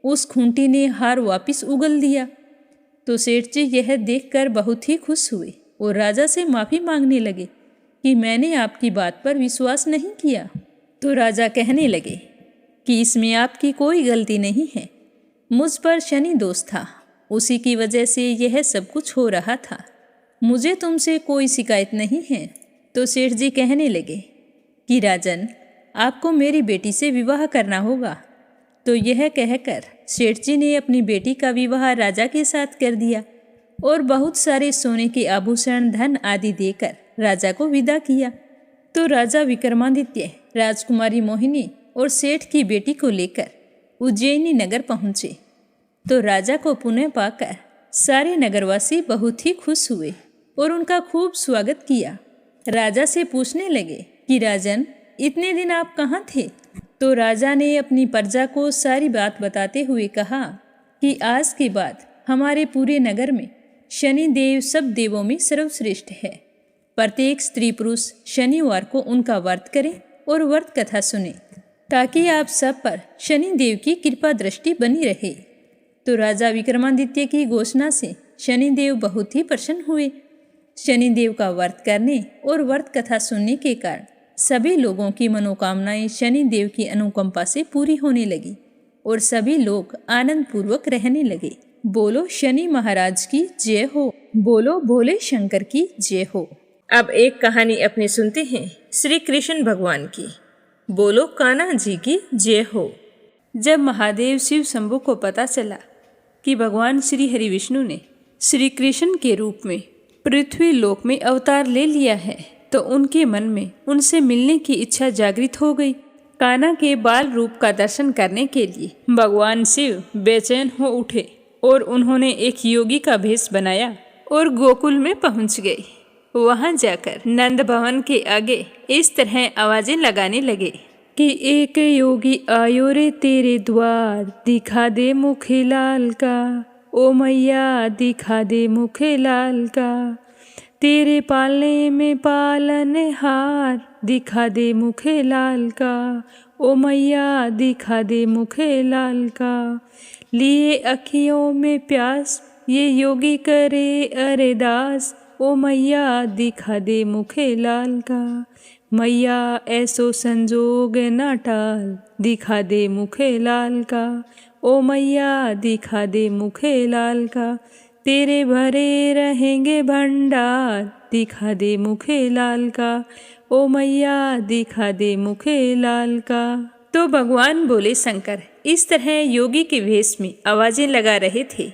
उस खूंटी ने हार वापिस उगल दिया। तो सेठ जी यह देखकर बहुत ही खुश हुए और राजा से माफ़ी मांगने लगे कि मैंने आपकी बात पर विश्वास नहीं किया। तो राजा कहने लगे कि इसमें आपकी कोई गलती नहीं है, मुझ पर शनि दोष था, उसी की वजह से यह सब कुछ हो रहा था, मुझे तुमसे कोई शिकायत नहीं है। तो सेठ जी कहने लगे कि राजन, आपको मेरी बेटी से विवाह करना होगा। तो यह कहकर सेठ जी ने अपनी बेटी का विवाह राजा के साथ कर दिया और बहुत सारे सोने के आभूषण, धन आदि देकर राजा को विदा किया। तो राजा विक्रमादित्य राजकुमारी मोहिनी और सेठ की बेटी को लेकर उज्जैनी नगर पहुँचे। तो राजा को पुनः पाकर सारे नगरवासी बहुत ही खुश हुए और उनका खूब स्वागत किया। राजा से पूछने लगे कि राजन, इतने दिन आप कहाँ थे? तो राजा ने अपनी प्रजा को सारी बात बताते हुए कहा कि आज के बाद हमारे पूरे नगर में शनि देव सब देवों में सर्वश्रेष्ठ है। प्रत्येक स्त्री पुरुष शनिवार को उनका व्रत करें और व्रत कथा सुने, ताकि आप सब पर शनि देव की कृपा दृष्टि बनी रहे। तो राजा विक्रमादित्य की घोषणा से शनिदेव बहुत ही प्रसन्न हुए। शनिदेव का व्रत करने और व्रत कथा सुनने के कारण सभी लोगों की मनोकामनाएं शनिदेव की अनुकंपा से पूरी होने लगी और सभी लोग आनंद पूर्वक रहने लगे। बोलो शनि महाराज की जय हो, बोलो भोले शंकर की जय हो। अब एक कहानी अपने सुनते हैं श्री कृष्ण भगवान की। बोलो कान्हा जी की जय हो। जब महादेव शिव शंभु को पता चला कि भगवान श्री हरि विष्णु ने श्री कृष्ण के रूप में पृथ्वी लोक में अवतार ले लिया है, तो उनके मन में उनसे मिलने की इच्छा जागृत हो गई। कान्हा के बाल रूप का दर्शन करने के लिए भगवान शिव बेचैन हो उठे और उन्होंने एक योगी का भेष बनाया और गोकुल में पहुंच गए। वहां जाकर नंद भवन के आगे इस तरह आवाजें लगाने लगे कि एक योगी आयो रे तेरे द्वार, दिखा दे मुखे लाल का, ओ मैया दिखा दे मुखे लाल का, तेरे पालने में पालनहार, दिखा दे मुखे लाल का, ओ मैया दिखा दे मुखे लाल का। लिए अखियों में प्यास ये योगी करे अरेदास, ओ मैया दिखा दे मुखे लाल का, मैया ऐसो संजोग ना टाल, दिखा दे मुखे लाल का, ओ मैया दिखा दे मुखे लाल का, तेरे भरे रहेंगे भंडार, दिखा दे मुखे लाल का, ओ मैया दिखा दे मुखे लाल का। तो भगवान बोले शंकर इस तरह योगी के वेश में आवाजें लगा रहे थे,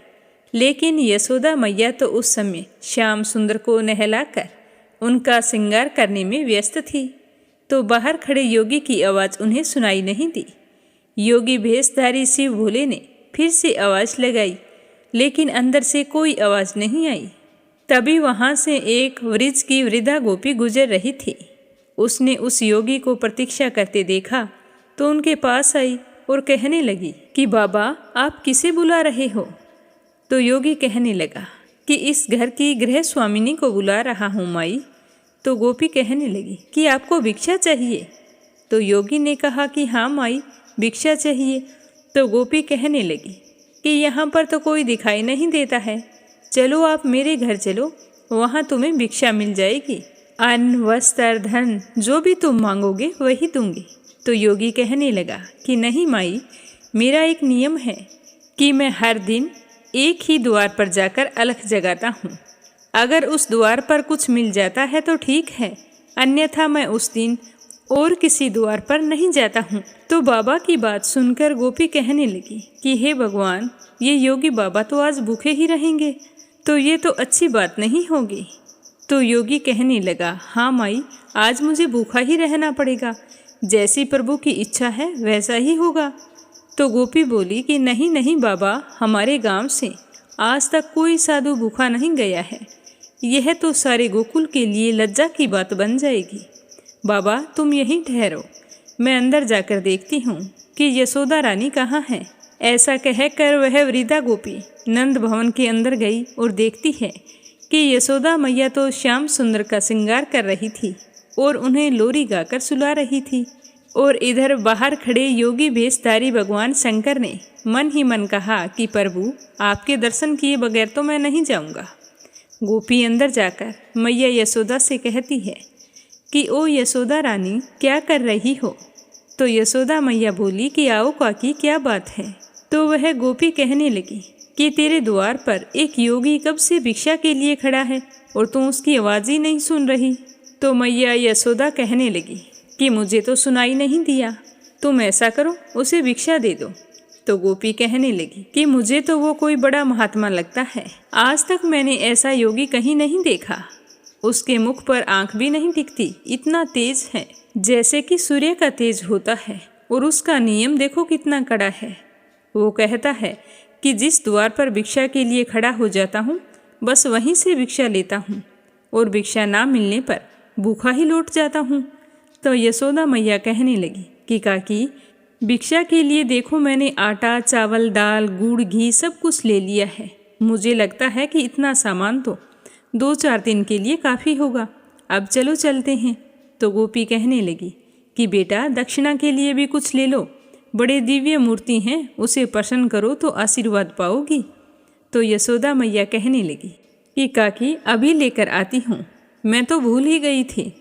लेकिन यशोदा मैया तो उस समय श्याम सुंदर को नहलाकर उनका श्रृंगार करने में व्यस्त थी, तो बाहर खड़े योगी की आवाज़ उन्हें सुनाई नहीं दी। योगी भेषधारी शिव भोले ने फिर से आवाज़ लगाई, लेकिन अंदर से कोई आवाज़ नहीं आई। तभी वहाँ से एक वृज की वृद्धा गोपी गुजर रही थी। उसने उस योगी को प्रतीक्षा करते देखा तो उनके पास आई और कहने लगी कि बाबा आप किसे बुला रहे हो। तो योगी कहने लगा कि इस घर की गृह स्वामिनी को बुला रहा हूँ माई। तो गोपी कहने लगी कि आपको भिक्षा चाहिए। तो योगी ने कहा कि हाँ माई भिक्षा चाहिए। तो गोपी कहने लगी कि यहाँ पर तो कोई दिखाई नहीं देता है, चलो आप मेरे घर चलो, वहाँ तुम्हें भिक्षा मिल जाएगी। अन्न वस्त्र धन जो भी तुम मांगोगे वही दूंगी। तो योगी कहने लगा कि नहीं माई, मेरा एक नियम है कि मैं हर दिन एक ही द्वार पर जाकर अलख जगाता हूँ। अगर उस द्वार पर कुछ मिल जाता है तो ठीक है, अन्यथा मैं उस दिन और किसी द्वार पर नहीं जाता हूँ। तो बाबा की बात सुनकर गोपी कहने लगी कि हे भगवान, ये योगी बाबा तो आज भूखे ही रहेंगे, तो ये तो अच्छी बात नहीं होगी। तो योगी कहने लगा हाँ माई, आज मुझे भूखा ही रहना पड़ेगा, जैसी प्रभु की इच्छा है वैसा ही होगा। तो गोपी बोली कि नहीं नहीं बाबा, हमारे गांव से आज तक कोई साधु भूखा नहीं गया है, यह तो सारे गोकुल के लिए लज्जा की बात बन जाएगी। बाबा तुम यहीं ठहरो, मैं अंदर जाकर देखती हूँ कि यशोदा रानी कहाँ है। ऐसा कहकर वह वृद्धा गोपी नंद भवन के अंदर गई और देखती है कि यशोदा मैया तो श्याम सुंदर का श्रृंगार कर रही थी और उन्हें लोरी गाकर सुला रही थी। और इधर बाहर खड़े योगी भेषधारी भगवान शंकर ने मन ही मन कहा कि प्रभु आपके दर्शन किए बगैर तो मैं नहीं जाऊंगा। गोपी अंदर जाकर मैया यशोदा से कहती है कि ओ यशोदा रानी क्या कर रही हो। तो यशोदा मैया बोली कि आओ काकी क्या बात है। तो वह गोपी कहने लगी कि तेरे द्वार पर एक योगी कब से भिक्षा के लिए खड़ा है और तू उसकी आवाज़ ही नहीं सुन रही। तो मैया यशोदा कहने लगी कि मुझे तो सुनाई नहीं दिया, तुम ऐसा करो उसे भिक्षा दे दो। तो गोपी कहने लगी कि मुझे तो वो कोई बड़ा महात्मा लगता है, आज तक मैंने ऐसा योगी कहीं नहीं देखा। उसके मुख पर आंख भी नहीं दिखती, इतना तेज है जैसे कि सूर्य का तेज होता है, और उसका नियम देखो कितना कड़ा है। वो कहता है कि जिस द्वार पर भिक्षा के लिए खड़ा हो जाता हूँ बस वहीं से भिक्षा लेता हूँ, और भिक्षा ना मिलने पर भूखा ही लौट जाता हूँ। तो यशोदा मैया कहने लगी कि काकी भिक्षा के लिए देखो मैंने आटा चावल दाल गुड़ घी सब कुछ ले लिया है, मुझे लगता है कि इतना सामान तो 2-4 दिन के लिए काफ़ी होगा, अब चलो चलते हैं। तो गोपी कहने लगी कि बेटा दक्षिणा के लिए भी कुछ ले लो, बड़े दिव्य मूर्ति हैं, उसे प्रसन्न करो तो आशीर्वाद पाओगी। तो यशोदा मैया कहने लगी कि काकी अभी लेकर आती हूँ, मैं तो भूल ही गई थी।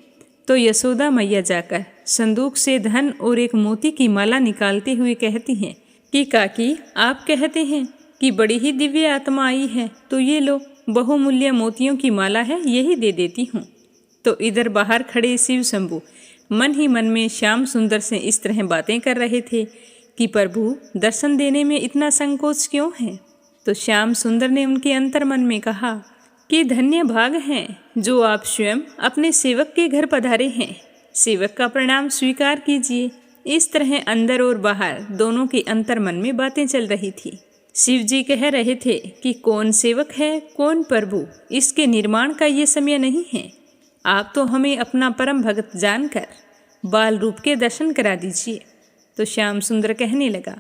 तो यशोदा मैया जाकर संदूक से धन और एक मोती की माला निकालते हुए कहती हैं कि काकी आप कहते हैं कि बड़ी ही दिव्य आत्मा आई है, तो ये लो बहुमूल्य मोतियों की माला है, यही दे देती हूँ। तो इधर बाहर खड़े शिव शंभू मन ही मन में श्याम सुंदर से इस तरह बातें कर रहे थे कि प्रभु दर्शन देने में इतना संकोच क्यों है। तो श्याम सुंदर ने उनके अंतर मन में कहा कि धन्य भाग हैं जो आप स्वयं अपने सेवक के घर पधारे हैं, सेवक का प्रणाम स्वीकार कीजिए। इस तरह अंदर और बाहर दोनों के अंतर मन में बातें चल रही थी। शिव जी कह रहे थे कि कौन सेवक है कौन प्रभु, इसके निर्माण का ये समय नहीं है, आप तो हमें अपना परम भगत जानकर बाल रूप के दर्शन करा दीजिए। तो श्याम सुंदर कहने लगा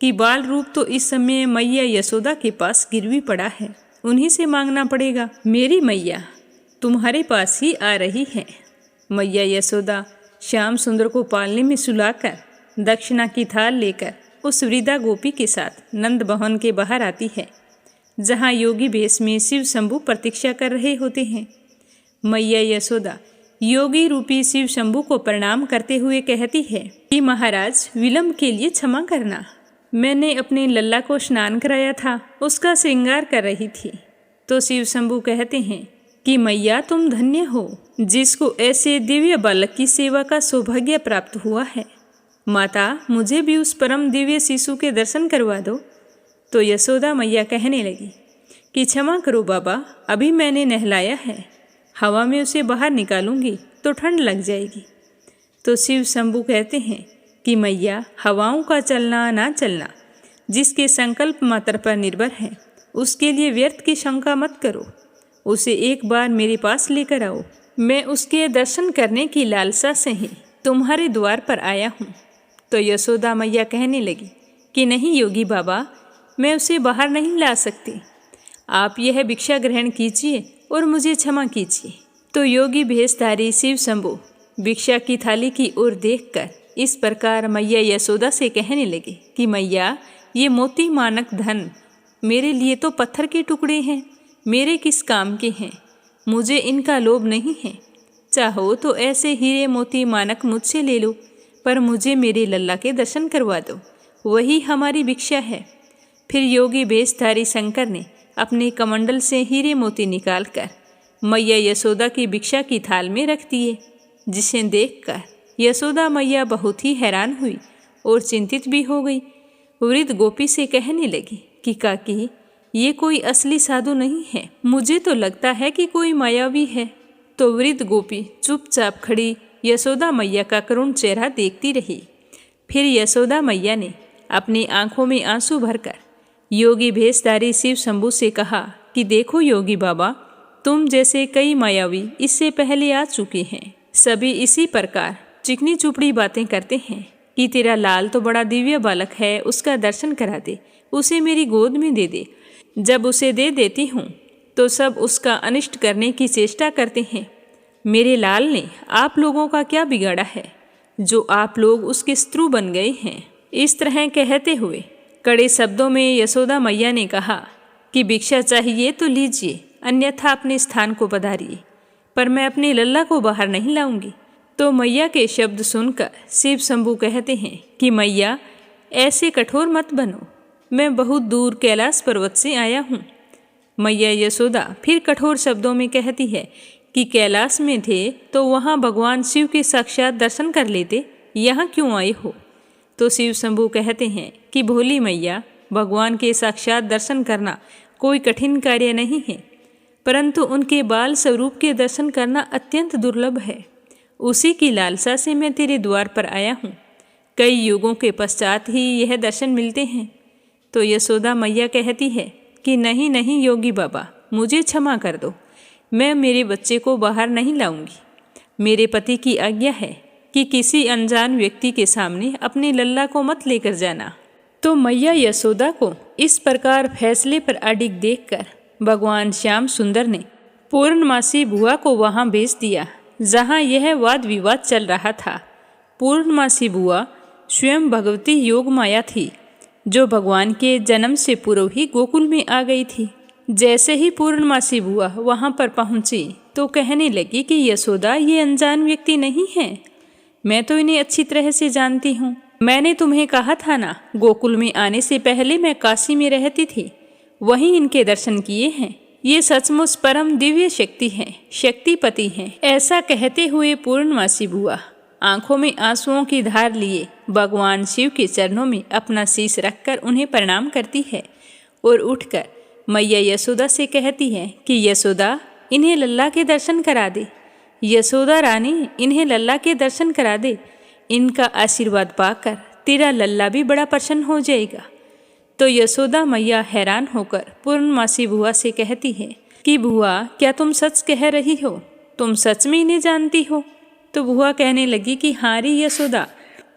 कि बाल रूप तो इस समय मैया यशोदा के पास गिरवी पड़ा है, उन्हीं से मांगना पड़ेगा। मेरी मैया तुम्हारे पास ही आ रही है। मैया यशोदा श्याम सुंदर को पालने में सुलाकर दक्षिणा की थाल लेकर उस वृद्धा गोपी के साथ नंद भवन के बाहर आती है, जहाँ योगी भेष में शिव शंभू प्रतीक्षा कर रहे होते हैं। मैया यशोदा योगी रूपी शिव शंभू को प्रणाम करते हुए कहती है कि महाराज विलंब के लिए क्षमा करना, मैंने अपने लल्ला को स्नान कराया था, उसका श्रृंगार कर रही थी। तो शिव शंभू कहते हैं कि मैया तुम धन्य हो जिसको ऐसे दिव्य बालक की सेवा का सौभाग्य प्राप्त हुआ है। माता, मुझे भी उस परम दिव्य शिशु के दर्शन करवा दो। तो यशोदा मैया कहने लगी कि क्षमा करो बाबा, अभी मैंने नहलाया है, हवा में उसे बाहर निकालूंगी तो ठंड लग जाएगी। तो शिव शंभू कहते हैं कि मैया, हवाओं का चलना ना चलना जिसके संकल्प मात्र पर निर्भर है, उसके लिए व्यर्थ की शंका मत करो। उसे एक बार मेरे पास लेकर आओ। मैं उसके दर्शन करने की लालसा से ही तुम्हारे द्वार पर आया हूँ। तो यशोदा मैया कहने लगी कि नहीं योगी बाबा, मैं उसे बाहर नहीं ला सकती। आप यह भिक्षा ग्रहण कीजिए और मुझे क्षमा कीजिए। तो योगी भेषधारी शिव शंभू भिक्षा की थाली की ओर देखकर इस प्रकार मैया यशोदा से कहने लगे कि मैया, ये मोती मानक धन मेरे लिए तो पत्थर के टुकड़े हैं, मेरे किस काम के हैं। मुझे इनका लोभ नहीं है। चाहो तो ऐसे हीरे मोती मानक मुझसे ले लो, पर मुझे मेरे लल्ला के दर्शन करवा दो, वही हमारी भिक्षा है। फिर योगी भेषधारी शंकर ने अपने कमंडल से हीरे मोती निकालकर मैया यशोदा की भिक्षा की थाल में रख दिए, जिसे देखकर यशोदा मैया बहुत ही हैरान हुई और चिंतित भी हो गई। वृद्ध गोपी से कहने लगी कि काकी, ये कोई असली साधु नहीं है, मुझे तो लगता है कि कोई मायावी है। तो वृद्ध गोपी चुपचाप खड़ी यशोदा मैया का करुण चेहरा देखती रही। फिर यशोदा मैया ने अपनी आंखों में आंसू भरकर योगी भेषधारी शिव शंभू से कहा कि देखो योगी बाबा, तुम जैसे कई मायावी इससे पहले आ चुके हैं। सभी इसी प्रकार चिकनी चुपड़ी बातें करते हैं कि तेरा लाल तो बड़ा दिव्य बालक है, उसका दर्शन करा दे, उसे मेरी गोद में दे दे। जब उसे दे देती हूँ तो सब उसका अनिष्ट करने की चेष्टा करते हैं। मेरे लाल ने आप लोगों का क्या बिगाड़ा है जो आप लोग उसके शत्रु बन गए हैं। इस तरह कहते हुए कड़े शब्दों में यशोदा मैया ने कहा कि भिक्षा चाहिए तो लीजिए, अन्यथा अपने स्थान को पधारिए, पर मैं अपने लल्ला को बाहर नहीं लाऊंगी। तो मैया के शब्द सुनकर शिव शंभू कहते हैं कि मैया, ऐसे कठोर मत बनो, मैं बहुत दूर कैलाश पर्वत से आया हूँ। मैया यशोदा फिर कठोर शब्दों में कहती है कि कैलाश में थे तो वहाँ भगवान शिव के साक्षात दर्शन कर लेते, यहाँ क्यों आए हो। तो शिव शंभू कहते हैं कि भोली मैया, भगवान के साक्षात दर्शन करना कोई कठिन कार्य नहीं है, परंतु उनके बाल स्वरूप के दर्शन करना अत्यंत दुर्लभ है। उसी की लालसा से मैं तेरे द्वार पर आया हूँ। कई युगों के पश्चात ही यह दर्शन मिलते हैं। तो यशोदा मैया कहती है कि नहीं नहीं योगी बाबा, मुझे क्षमा कर दो, मैं मेरे बच्चे को बाहर नहीं लाऊंगी। मेरे पति की आज्ञा है कि किसी अनजान व्यक्ति के सामने अपने लल्ला को मत लेकर जाना। तो मैया यशोदा को इस प्रकार फैसले पर अडिग देखकर भगवान श्याम सुंदर ने पूर्णमासी बुआ को वहां भेज दिया जहां यह वाद विवाद चल रहा था। पूर्णमासी बुआ स्वयं भगवती योग माया थी, जो भगवान के जन्म से पूर्व ही गोकुल में आ गई थी। जैसे ही पूर्णमासी बुआ वहां पर पहुंची तो कहने लगी कि यशोदा, ये अनजान व्यक्ति नहीं है, मैं तो इन्हें अच्छी तरह से जानती हूँ। मैंने तुम्हें कहा था ना, गोकुल में आने से पहले मैं काशी में रहती थी, वहीं इनके दर्शन किए हैं। ये सचमुच परम दिव्य शक्ति हैं, शक्तिपति हैं। ऐसा कहते हुए पूर्णमासी बुआ आंखों में आंसुओं की धार लिए भगवान शिव के चरणों में अपना शीश रखकर उन्हें प्रणाम करती है और उठकर मैया यशोदा से कहती है कि यशोदा, इन्हें लल्ला के दर्शन करा दे। यशोदा रानी, इन्हें लल्ला के दर्शन करा दे। इनका आशीर्वाद पाकर तेरा लल्ला भी बड़ा प्रसन्न हो जाएगा। तो यशोदा मैया हैरान होकर पूर्णमासी बुआ से कहती है कि बुआ, क्या तुम सच कह रही हो? तुम सच में इन्हें जानती हो? तो बुआ कहने लगी कि हाँ रे यशोदा,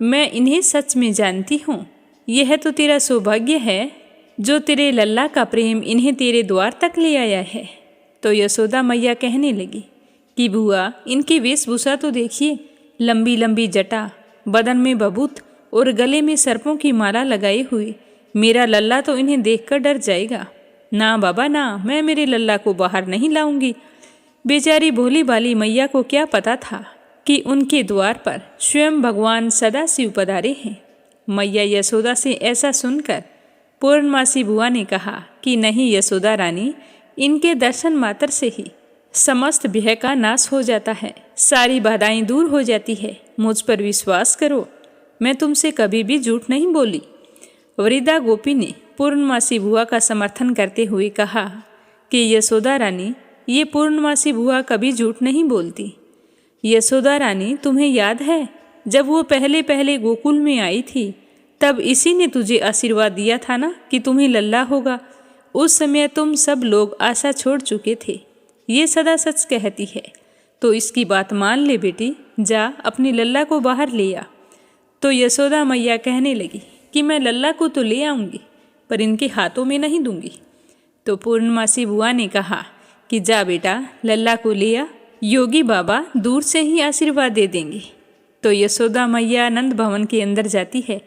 मैं इन्हें सच में जानती हूँ। यह तो तेरा सौभाग्य है जो तेरे लल्ला का प्रेम इन्हें तेरे द्वार तक ले आया है। तो यशोदा मैया कहने लगी कि बुआ, इनकी वेशभूषा तो देखिए, लंबी लंबी जटा, बदन में बबूत और गले में सर्पों की माला लगाए हुए। मेरा लल्ला तो इन्हें देखकर डर जाएगा। ना बाबा ना, मैं मेरे लल्ला को बाहर नहीं लाऊंगी। बेचारी भोली भाली मैया को क्या पता था कि उनके द्वार पर स्वयं भगवान सदाशिव पधारे हैं। मैया यशोदा से ऐसा सुनकर पूर्णमासी बुआ ने कहा कि नहीं यशोदा रानी, इनके दर्शन मात्र से ही समस्त भय का नाश हो जाता है, सारी बाधाएं दूर हो जाती है। मुझ पर विश्वास करो, मैं तुमसे कभी भी झूठ नहीं बोली। वृद्धा गोपी ने पूर्णमासी बुआ का समर्थन करते हुए कहा कि यशोदा रानी, ये पूर्णमासी बुआ कभी झूठ नहीं बोलती। यशोदा रानी, तुम्हें याद है जब वो पहले पहले गोकुल में आई थी, तब इसी ने तुझे आशीर्वाद दिया था ना कि तुम्हें लल्ला होगा। उस समय तुम सब लोग आशा छोड़ चुके थे। ये सदा सच कहती है, तो इसकी बात मान ले बेटी, जा अपनी लल्ला को बाहर ले आ। तो यशोदा मैया कहने लगी कि मैं लल्ला को तो ले आऊँगी, पर इनके हाथों में नहीं दूंगी। तो पूर्णमासी बुआ ने कहा कि जा बेटा, लल्ला को ले आ, योगी बाबा दूर से ही आशीर्वाद दे देंगे। तो यशोदा मैया नंद भवन के अंदर जाती है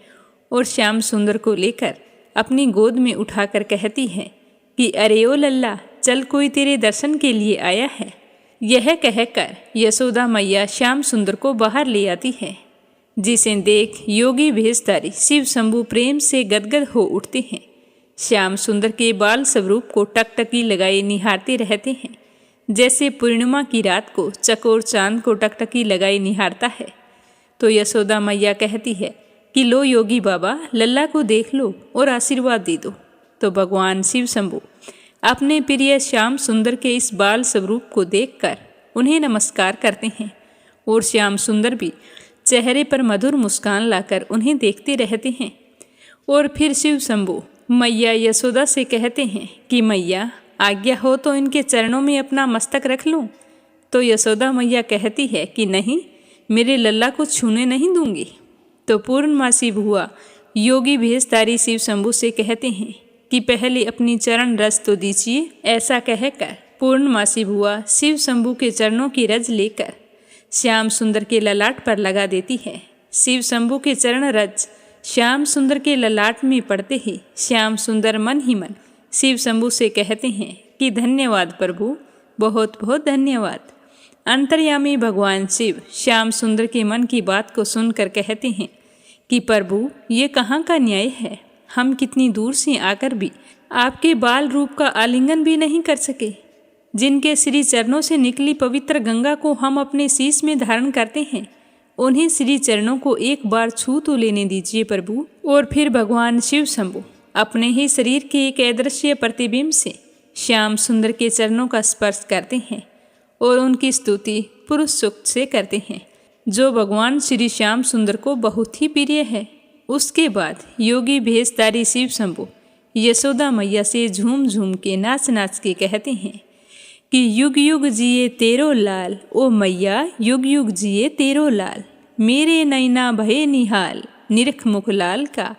और श्याम सुंदर को लेकर अपनी गोद में उठाकर कहती है कि अरे ओ लल्ला, चल, कोई तेरे दर्शन के लिए आया है। यह कहकर यशोदा मैया श्याम सुंदर को बाहर ले आती है, जिसे देख योगी भेषधारी शिव शंभु प्रेम से गदगद हो उठते हैं। श्याम सुंदर के बाल स्वरूप को टकटकी लगाए निहारते रहते हैं, जैसे पूर्णिमा की रात को चकोर चांद को टकटकी लगाए निहारता है। तो यशोदा मैया कहती है कि लो योगी बाबा, लल्ला को देख लो और आशीर्वाद दे दो। तो भगवान शिव शंभु अपने प्रिय श्याम सुंदर के इस बाल स्वरूप को देखकर उन्हें नमस्कार करते हैं, और श्याम सुंदर भी चेहरे पर मधुर मुस्कान लाकर उन्हें देखते रहते हैं। और फिर शिव शंभु मैया यशोदा से कहते हैं कि मैया, आज्ञा हो तो इनके चरणों में अपना मस्तक रख लूं। तो यशोदा मैया कहती है कि नहीं, मेरे लल्ला को छूने नहीं दूंगी। तो पूर्णमासी बुआ योगी भेषधारी शिव शंभु से कहते हैं कि पहले अपनी चरण रज तो दीजिए। ऐसा कहकर पूर्णमासी बुआ शिव शंभु के चरणों की रज लेकर श्याम सुंदर के ललाट पर लगा देती है। शिव शंभु के चरण रज श्याम सुंदर के ललाट में पड़ते ही श्याम सुंदर मन ही मन शिव शंभु से कहते हैं कि धन्यवाद प्रभु, बहुत बहुत धन्यवाद। अंतर्यामी भगवान शिव श्याम सुंदर के मन की बात को सुनकर कहते हैं कि प्रभु, ये कहाँ का न्याय है, हम कितनी दूर से आकर भी आपके बाल रूप का आलिंगन भी नहीं कर सके। जिनके श्री चरणों से निकली पवित्र गंगा को हम अपने शीश में धारण करते हैं, उन्हें श्री चरणों को एक बार छू तो लेने दीजिए प्रभु। और फिर भगवान शिव शंभु अपने ही शरीर के एक अदृश्य प्रतिबिंब से श्याम सुंदर के चरणों का स्पर्श करते हैं और उनकी स्तुति पुरुष सूक्त से करते हैं, जो भगवान श्री श्याम सुंदर को बहुत ही प्रिय है। उसके बाद योगी भेषधारी शिव शंभु यशोदा मैया से झूम झूम के नाच नाच के कहते हैं कि युग युग जिए तेरो लाल, ओ मैया युग युग जिए तेरो लाल। मेरे नैना भये निहाल, निरख मुख लाल का।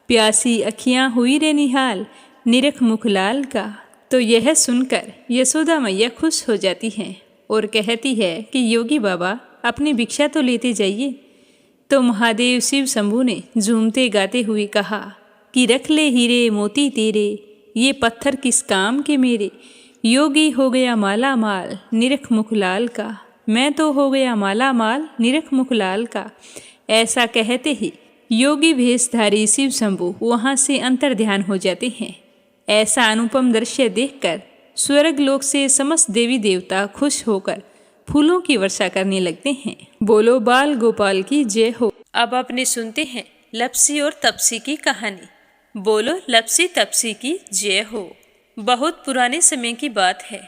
प्यासी अखियाँ हुई रे निहाल, निरख मुख लाल का। तो यह सुनकर यशोदा मैया खुश हो जाती हैं और कहती है कि योगी बाबा, अपनी भिक्षा तो लेते जाइए। तो महादेव शिव शंभु ने झूमते गाते हुए कहा कि रख ले हीरे मोती तेरे, ये पत्थर किस काम के मेरे। योगी हो गया माला माल, निरख मुख लाल का। मैं तो हो गया माला माल, निरख मुख लाल का। ऐसा कहते ही योगी भेषधारी शिव शंभु वहाँ से अंतर ध्यान हो जाते हैं। ऐसा अनुपम दृश्य देखकर स्वर्ग लोक से समस्त देवी देवता खुश होकर फूलों की वर्षा करने लगते हैं। बोलो बाल गोपाल की जय हो। अब अपने सुनते हैं लपसी और तपसी की कहानी। बोलो लपसी तपसी की जय हो। बहुत पुराने समय की बात है।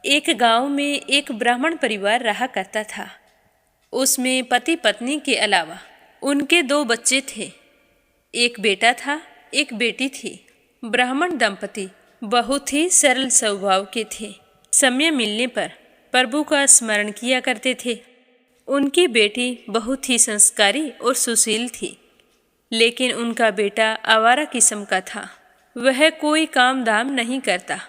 एक गांव में एक ब्राह्मण परिवार रहा करता था। उसमें पति पत्नी के अलावा उनके 2 बच्चे थे। एक बेटा था, एक बेटी थी। ब्राह्मण दंपति बहुत ही सरल स्वभाव के थे। समय मिलने पर प्रभु का स्मरण किया करते थे। उनकी बेटी बहुत ही संस्कारी और सुशील थी, लेकिन उनका बेटा आवारा किस्म का था। वह कोई काम धाम नहीं करता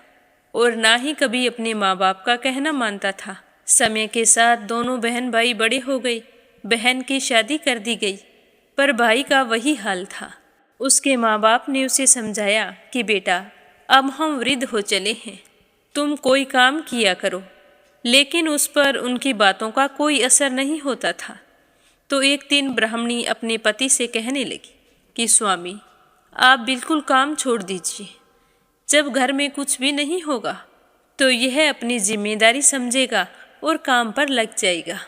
और ना ही कभी अपने माँ बाप का कहना मानता था। समय के साथ दोनों बहन भाई बड़े हो गए। बहन की शादी कर दी गई, पर भाई का वही हाल था। उसके माँ बाप ने उसे समझाया कि बेटा, अब हम वृद्ध हो चले हैं, तुम कोई काम किया करो। लेकिन उस पर उनकी बातों का कोई असर नहीं होता था। तो एक दिन ब्राह्मणी अपने पति से कहने लगी कि स्वामी, आप बिल्कुल काम छोड़ दीजिए। जब घर में कुछ भी नहीं होगा तो यह अपनी जिम्मेदारी समझेगा और काम पर लग जाएगा।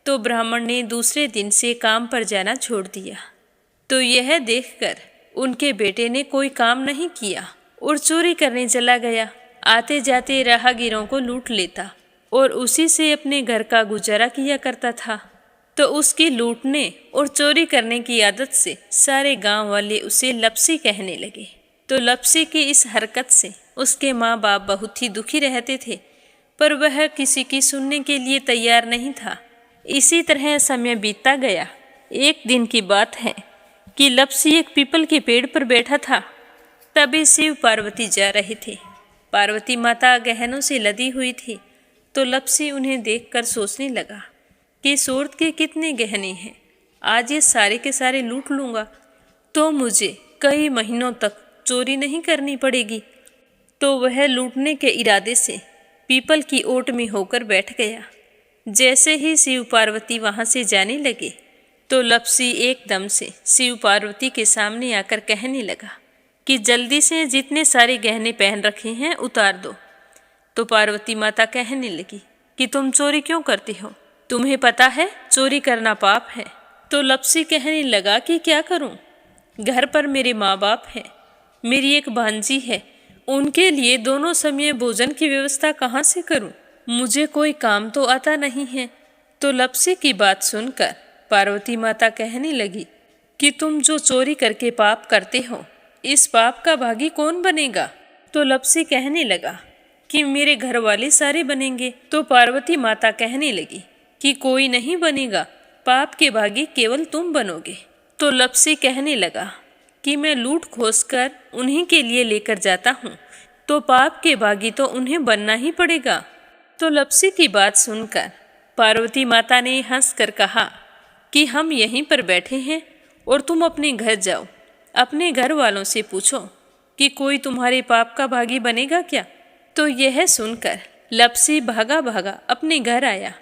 तो ब्राह्मण ने दूसरे दिन से काम पर जाना छोड़ दिया। तो यह देखकर उनके बेटे ने कोई काम नहीं किया और चोरी करने चला गया। आते जाते राहगीरों को लूट लेता और उसी से अपने घर का गुजारा किया करता था। तो उसकी लूटने और चोरी करने की आदत से सारे गांव वाले उसे लपसी कहने लगे। तो लपसी की इस हरकत से उसके माँ बाप बहुत ही दुखी रहते थे, पर वह किसी की सुनने के लिए तैयार नहीं था। इसी तरह समय बीतता गया। एक दिन की बात है कि लपसी एक पीपल के पेड़ पर बैठा था। तभी शिव पार्वती जा रहे थे। पार्वती माता गहनों से लदी हुई थी। तो लपसी उन्हें देखकर सोचने लगा कि सूरत के कितने गहने हैं, आज ये सारे के सारे लूट लूँगा तो मुझे कई महीनों तक चोरी नहीं करनी पड़ेगी। तो वह लूटने के इरादे से पीपल की ओट में होकर बैठ गया। जैसे ही शिव पार्वती वहाँ से जाने लगे तो लपसी एकदम से शिव पार्वती के सामने आकर कहने लगा कि जल्दी से जितने सारे गहने पहन रखे हैं उतार दो। तो पार्वती माता कहने लगी कि तुम चोरी क्यों करती हो, तुम्हें पता है चोरी करना पाप है। तो लपसी कहने लगा कि क्या करूं, घर पर मेरे माँ बाप हैं, मेरी एक भांजी है, उनके लिए दोनों समय भोजन की व्यवस्था कहाँ से करूं, मुझे कोई काम तो आता नहीं है। तो लपसी की बात सुनकर पार्वती माता कहने लगी कि तुम जो चोरी करके पाप करते हो, इस पाप का भागी कौन बनेगा। तो लपसी कहने लगा कि मेरे घर वाले सारे बनेंगे। तो पार्वती माता कहने लगी कि कोई नहीं बनेगा, पाप के भागी केवल तुम बनोगे। तो लपसी कहने लगा कि मैं लूट खोस कर उन्हीं के लिए लेकर जाता हूँ, तो पाप के भागी तो उन्हें बनना ही पड़ेगा। तो लपसी की बात सुनकर पार्वती माता ने हंसकर कहा कि हम यहीं पर बैठे हैं और तुम अपने घर जाओ, अपने घर वालों से पूछो कि कोई तुम्हारे पाप का भागी बनेगा क्या। तो यह सुनकर लपसी भागा भागा अपने घर आया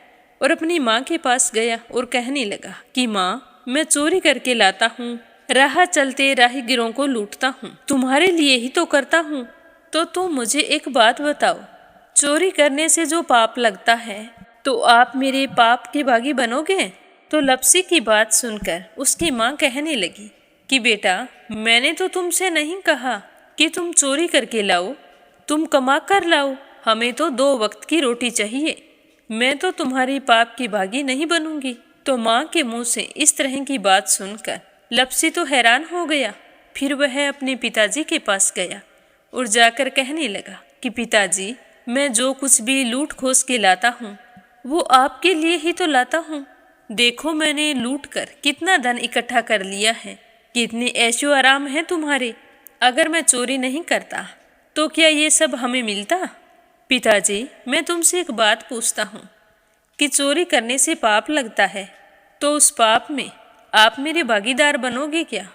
और अपनी माँ के पास गया और कहने लगा कि माँ, मैं चोरी करके लाता हूँ, राह चलते राहगीरों को लूटता हूँ, तुम्हारे लिए ही तो करता हूँ। तो तुम मुझे एक बात बताओ, चोरी करने से जो पाप लगता है तो आप मेरे पाप के भागी बनोगे। तो लपसी की बात सुनकर उसकी माँ कहने लगी कि बेटा, मैंने तो तुमसे नहीं कहा कि तुम चोरी करके लाओ, तुम कमा कर लाओ, हमें तो 2 वक्त की रोटी चाहिए, मैं तो तुम्हारी पाप की भागी नहीं बनूंगी। तो माँ के मुंह से इस तरह की बात सुनकर लपसी तो हैरान हो गया। फिर वह अपने पिताजी के पास गया और जाकर कहने लगा कि पिताजी, मैं जो कुछ भी लूट खोस के लाता हूँ वो आपके लिए ही तो लाता हूँ। देखो मैंने लूट कर कितना धन इकट्ठा कर लिया है, कितने ऐशो आराम है तुम्हारे। अगर मैं चोरी नहीं करता तो क्या ये सब हमें मिलता। पिताजी, मैं तुमसे एक बात पूछता हूँ कि चोरी करने से पाप लगता है, तो उस पाप में आप मेरे भागीदार बनोगे क्या।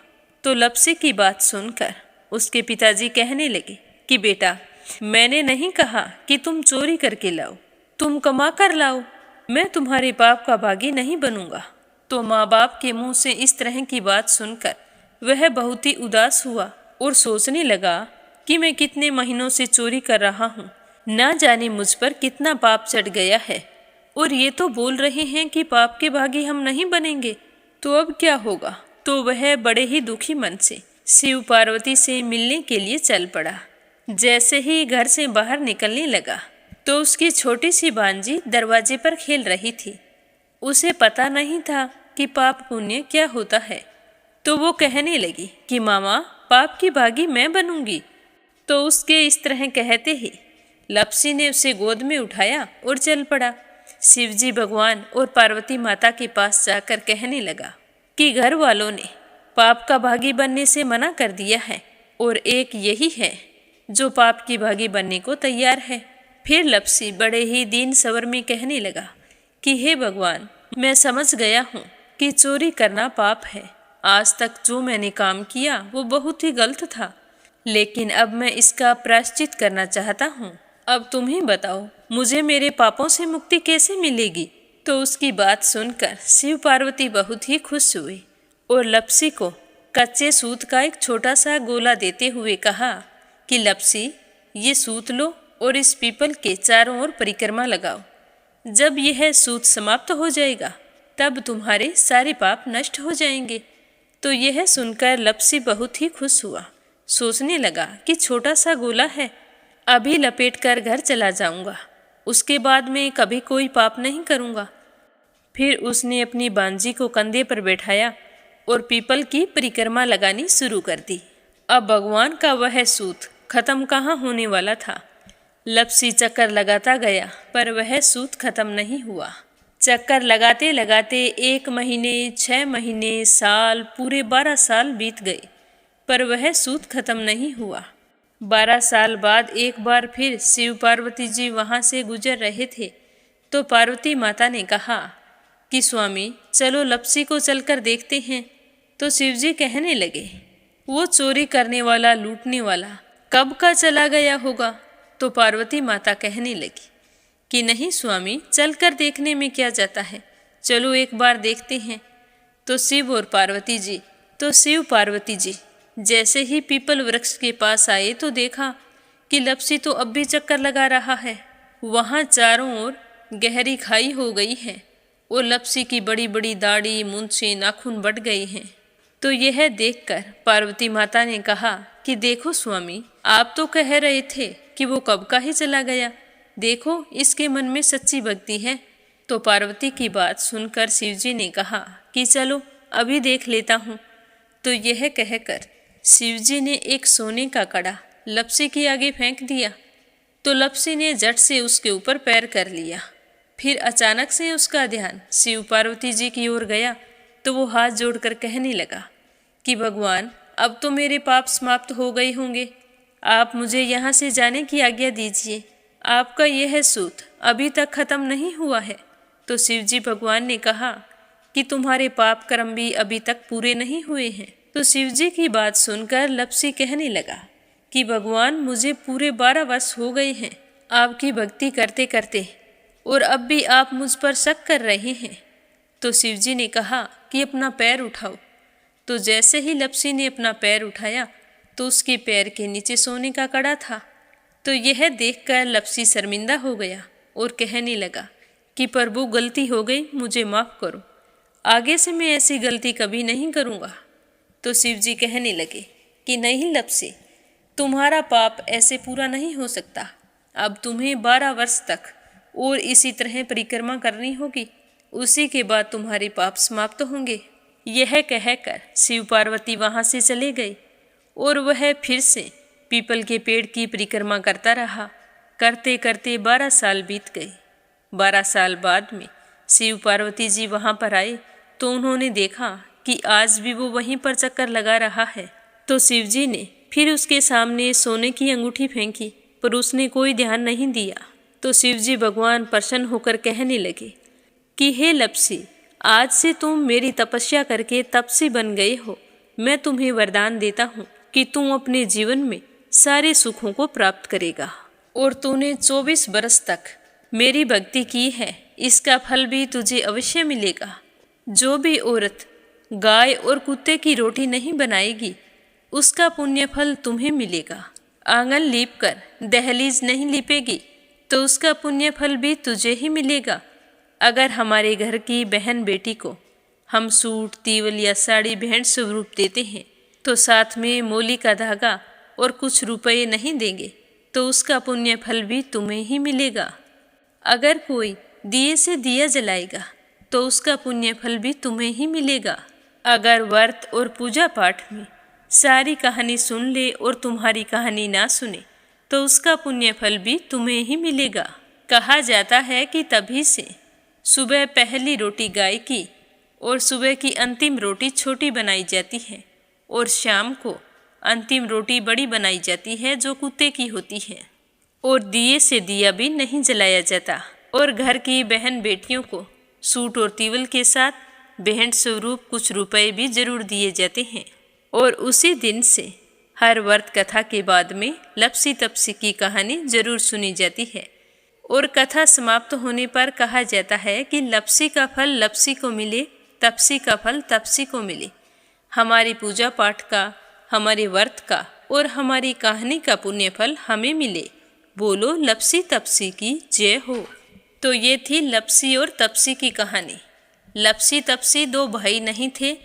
तो लपसी की बात सुनकर उसके पिताजी कहने लगे कि बेटा, मैंने नहीं कहा कि तुम चोरी करके लाओ, तुम कमा कर लाओ, मैं तुम्हारे पाप का भागी नहीं बनूंगा। तो माँ बाप के मुंह से इस तरह की बात सुनकर वह बहुत ही उदास हुआ और सोचने लगा कि मैं कितने महीनों से चोरी कर रहा हूँ, ना जाने मुझ पर कितना पाप चढ़ गया है, और ये तो बोल रहे हैं कि पाप के भागी हम नहीं बनेंगे, तो अब क्या होगा। तो वह बड़े ही दुखी मन से शिव पार्वती से मिलने के लिए चल पड़ा। जैसे ही घर से बाहर निकलने लगा तो उसकी छोटी सी भांजी दरवाजे पर खेल रही थी। उसे पता नहीं था कि पाप पुण्य क्या होता है। तो वो कहने लगी कि मामा, पाप की भागी मैं बनूंगी। तो उसके इस तरह कहते ही लपसी ने उसे गोद में उठाया और चल पड़ा। शिवजी भगवान और पार्वती माता के पास जाकर कहने लगा कि घर वालों ने पाप का भागी बनने से मना कर दिया है और एक यही है जो पाप की भागी बनने को तैयार है। फिर लपसी बड़े ही दीन स्वर में कहने लगा कि हे भगवान, मैं समझ गया हूँ कि चोरी करना पाप है। आज तक जो मैंने काम किया वो बहुत ही गलत था, लेकिन अब मैं इसका प्रायश्चित करना चाहता हूँ। अब तुम ही बताओ, मुझे मेरे पापों से मुक्ति कैसे मिलेगी। तो उसकी बात सुनकर शिव पार्वती बहुत ही खुश हुए और लपसी को कच्चे सूत का एक छोटा सा गोला देते हुए कहा कि लपसी, ये सूत लो और इस पीपल के चारों ओर परिक्रमा लगाओ। जब यह सूत समाप्त हो जाएगा तब तुम्हारे सारे पाप नष्ट हो जाएंगे। तो यह सुनकर लप्सी बहुत ही खुश हुआ। सोचने लगा कि छोटा सा गोला है, अभी लपेट कर घर चला जाऊंगा, उसके बाद में कभी कोई पाप नहीं करूंगा। फिर उसने अपनी बांजी को कंधे पर बैठाया और पीपल की परिक्रमा लगानी शुरू कर दी। अब भगवान का वह सूत खत्म कहाँ होने वाला था। लप्सी चक्कर लगाता गया पर वह सूत खत्म नहीं हुआ। चक्कर लगाते लगाते 1 महीने, 6 महीने, साल, पूरे 12 साल बीत गए पर वह सूत खत्म नहीं हुआ। 12 साल बाद एक बार फिर शिव पार्वती जी वहाँ से गुजर रहे थे तो पार्वती माता ने कहा कि स्वामी चलो लप्सी को चलकर देखते हैं। तो शिवजी कहने लगे, वो चोरी करने वाला, लूटने वाला कब का चला गया होगा। तो पार्वती माता कहने लगी कि नहीं स्वामी, चलकर देखने में क्या जाता है, चलो एक बार देखते हैं। तो शिव पार्वती जी जैसे ही पीपल वृक्ष के पास आए तो देखा कि लप्सी तो अब भी चक्कर लगा रहा है। वहाँ चारों ओर गहरी खाई हो गई है और लप्सी की बड़ी बड़ी दाढ़ी, मूंछें, नाखून बढ़ गए हैं। तो यह देखकर पार्वती माता ने कहा कि देखो स्वामी, आप तो कह रहे थे कि वो कब का ही चला गया, देखो इसके मन में सच्ची भक्ति है। तो पार्वती की बात सुनकर शिवजी ने कहा कि चलो अभी देख लेता हूँ। तो यह कहकर शिवजी ने एक सोने का कड़ा लप्सी के आगे फेंक दिया। तो लप्सी ने झट से उसके ऊपर पैर कर लिया। फिर अचानक से उसका ध्यान शिव पार्वती जी की ओर गया तो वो हाथ जोड़कर कहने लगा कि भगवान, अब तो मेरे पाप समाप्त हो गए होंगे, आप मुझे यहाँ से जाने की आज्ञा दीजिए। आपका यह सूत अभी तक खत्म नहीं हुआ है। तो शिवजी भगवान ने कहा कि तुम्हारे पाप कर्म भी अभी तक पूरे नहीं हुए हैं। तो शिवजी की बात सुनकर लप्सी कहने लगा कि भगवान, मुझे पूरे 12 वर्ष हो गए हैं आपकी भक्ति करते करते और अब भी आप मुझ पर शक कर रहे हैं। तो शिवजी ने कहा कि अपना पैर उठाओ। तो जैसे ही लप्सी ने अपना पैर उठाया तो उसके पैर के नीचे सोने का कड़ा था। तो यह देखकर लप्सी शर्मिंदा हो गया और कहने लगा कि प्रभु, गलती हो गई, मुझे माफ़ करो, आगे से मैं ऐसी गलती कभी नहीं करूँगा। तो शिवजी कहने लगे कि नहीं लप्सी, तुम्हारा पाप ऐसे पूरा नहीं हो सकता। अब तुम्हें 12 वर्ष तक और इसी तरह परिक्रमा करनी होगी, उसी के बाद तुम्हारे पाप समाप्त होंगे। यह कहकर शिव पार्वती वहाँ से चले गए और वह फिर से पीपल के पेड़ की परिक्रमा करता रहा। करते करते 12 साल बीत गए। 12 साल बाद में शिव पार्वती जी वहाँ पर आए तो उन्होंने देखा कि आज भी वो वहीं पर चक्कर लगा रहा है। तो शिवजी ने फिर उसके सामने सोने की अंगूठी फेंकी पर उसने कोई ध्यान नहीं दिया। तो शिवजी भगवान प्रसन्न होकर कहने लगे कि हे लप्सी, आज से तुम मेरी तपस्या करके तपसी बन गए हो। मैं तुम्हें वरदान देता हूँ कि तुम अपने जीवन में सारे सुखों को प्राप्त करेगा। और तूने 24 बरस तक मेरी भक्ति की है, इसका फल भी तुझे अवश्य मिलेगा। जो भी औरत गाय और कुत्ते की रोटी नहीं बनाएगी, उसका पुण्य फल तुम्हें मिलेगा। आंगन लीप कर दहलीज नहीं लीपेगी तो उसका पुण्य फल भी तुझे ही मिलेगा। अगर हमारे घर की बहन बेटी को हम सूट, तीवल या साड़ी भेंट स्वरूप देते हैं तो साथ में मोली का धागा और कुछ रुपये नहीं देंगे तो उसका पुण्य फल भी तुम्हें ही मिलेगा। अगर कोई दिए से दिया जलाएगा तो उसका पुण्य फल भी तुम्हें ही मिलेगा। अगर व्रत और पूजा पाठ में सारी कहानी सुन ले और तुम्हारी कहानी ना सुने तो उसका पुण्य फल भी तुम्हें ही मिलेगा। कहा जाता है कि तभी से सुबह पहली रोटी गाय की और सुबह की अंतिम रोटी छोटी बनाई जाती है और शाम को अंतिम रोटी बड़ी बनाई जाती है जो कुत्ते की होती है। और दिए से दिया भी नहीं जलाया जाता और घर की बहन बेटियों को सूट और तीवल के साथ भेंट स्वरूप कुछ रुपए भी जरूर दिए जाते हैं। और उसी दिन से हर व्रत कथा के बाद में लप्सी तपसी की कहानी जरूर सुनी जाती है। और कथा समाप्त होने पर कहा जाता है कि लप्सी का फल लप्सी को मिले, तपसी का फल तपसी को मिले। हमारी पूजा पाठ का, हमारे व्रत का और हमारी कहानी का पुण्य फल हमें मिले। बोलो लपसी तपसी की जय हो। तो ये थी लपसी और तपसी की कहानी। लपसी तपसी दो भाई नहीं थे।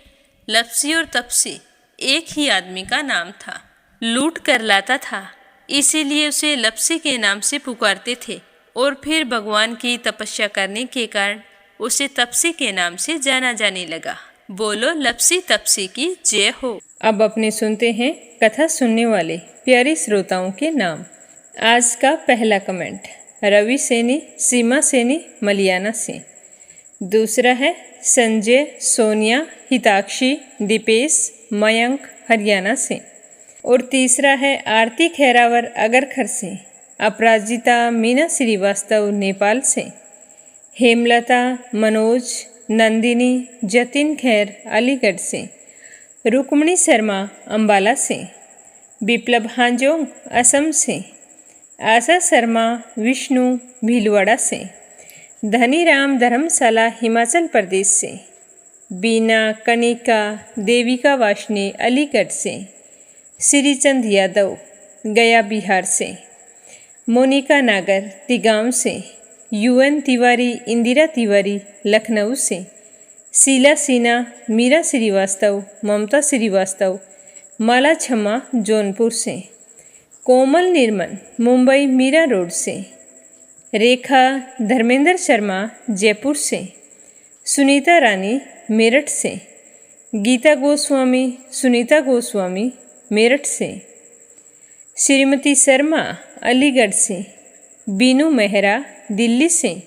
लपसी और तपसी एक ही आदमी का नाम था। लूट कर लाता था, इसीलिए उसे लपसी के नाम से पुकारते थे और फिर भगवान की तपस्या करने के कारण उसे तपसी के नाम से जाना जाने लगा। बोलो लपसी तपसी की जय हो। अब अपने सुनते हैं कथा सुनने वाले प्यारे श्रोताओं के नाम। आज का पहला कमेंट रवि सैनी, सीमा सैनी, मलियाना से। दूसरा है संजय, सोनिया, हिताक्षी, दीपेश, मयंक, हरियाणा से। और तीसरा है आरती खैरावर, अगरखर से। अपराजिता मीना श्रीवास्तव, नेपाल से। हेमलता, मनोज, नंदिनी, जतिन खैर, अलीगढ़ से। रुक्मणी शर्मा, अंबाला से। विप्लव हांजोंग, असम से। आशा शर्मा, विष्णु, भीलवाड़ा से। धनीराम, धर्मशाला, हिमाचल प्रदेश से। बीना, कनिका, देविका वाशनी, अलीगढ़ से। श्रीचंद यादव, गया, बिहार से। मोनिका नागर, तिगांव से। यूएन तिवारी, इंदिरा तिवारी, लखनऊ से। शीला सिन्हा, मीरा श्रीवास्तव, ममता श्रीवास्तव, माला छम्मा, जौनपुर से। कोमल निर्मल, मुंबई मीरा रोड से। रेखा धर्मेंद्र शर्मा, जयपुर से। सुनीता रानी, मेरठ से। गीता गोस्वामी, सुनीता गोस्वामी, मेरठ से। श्रीमती शर्मा, अलीगढ़ से। बीनू मेहरा, दिल्ली से।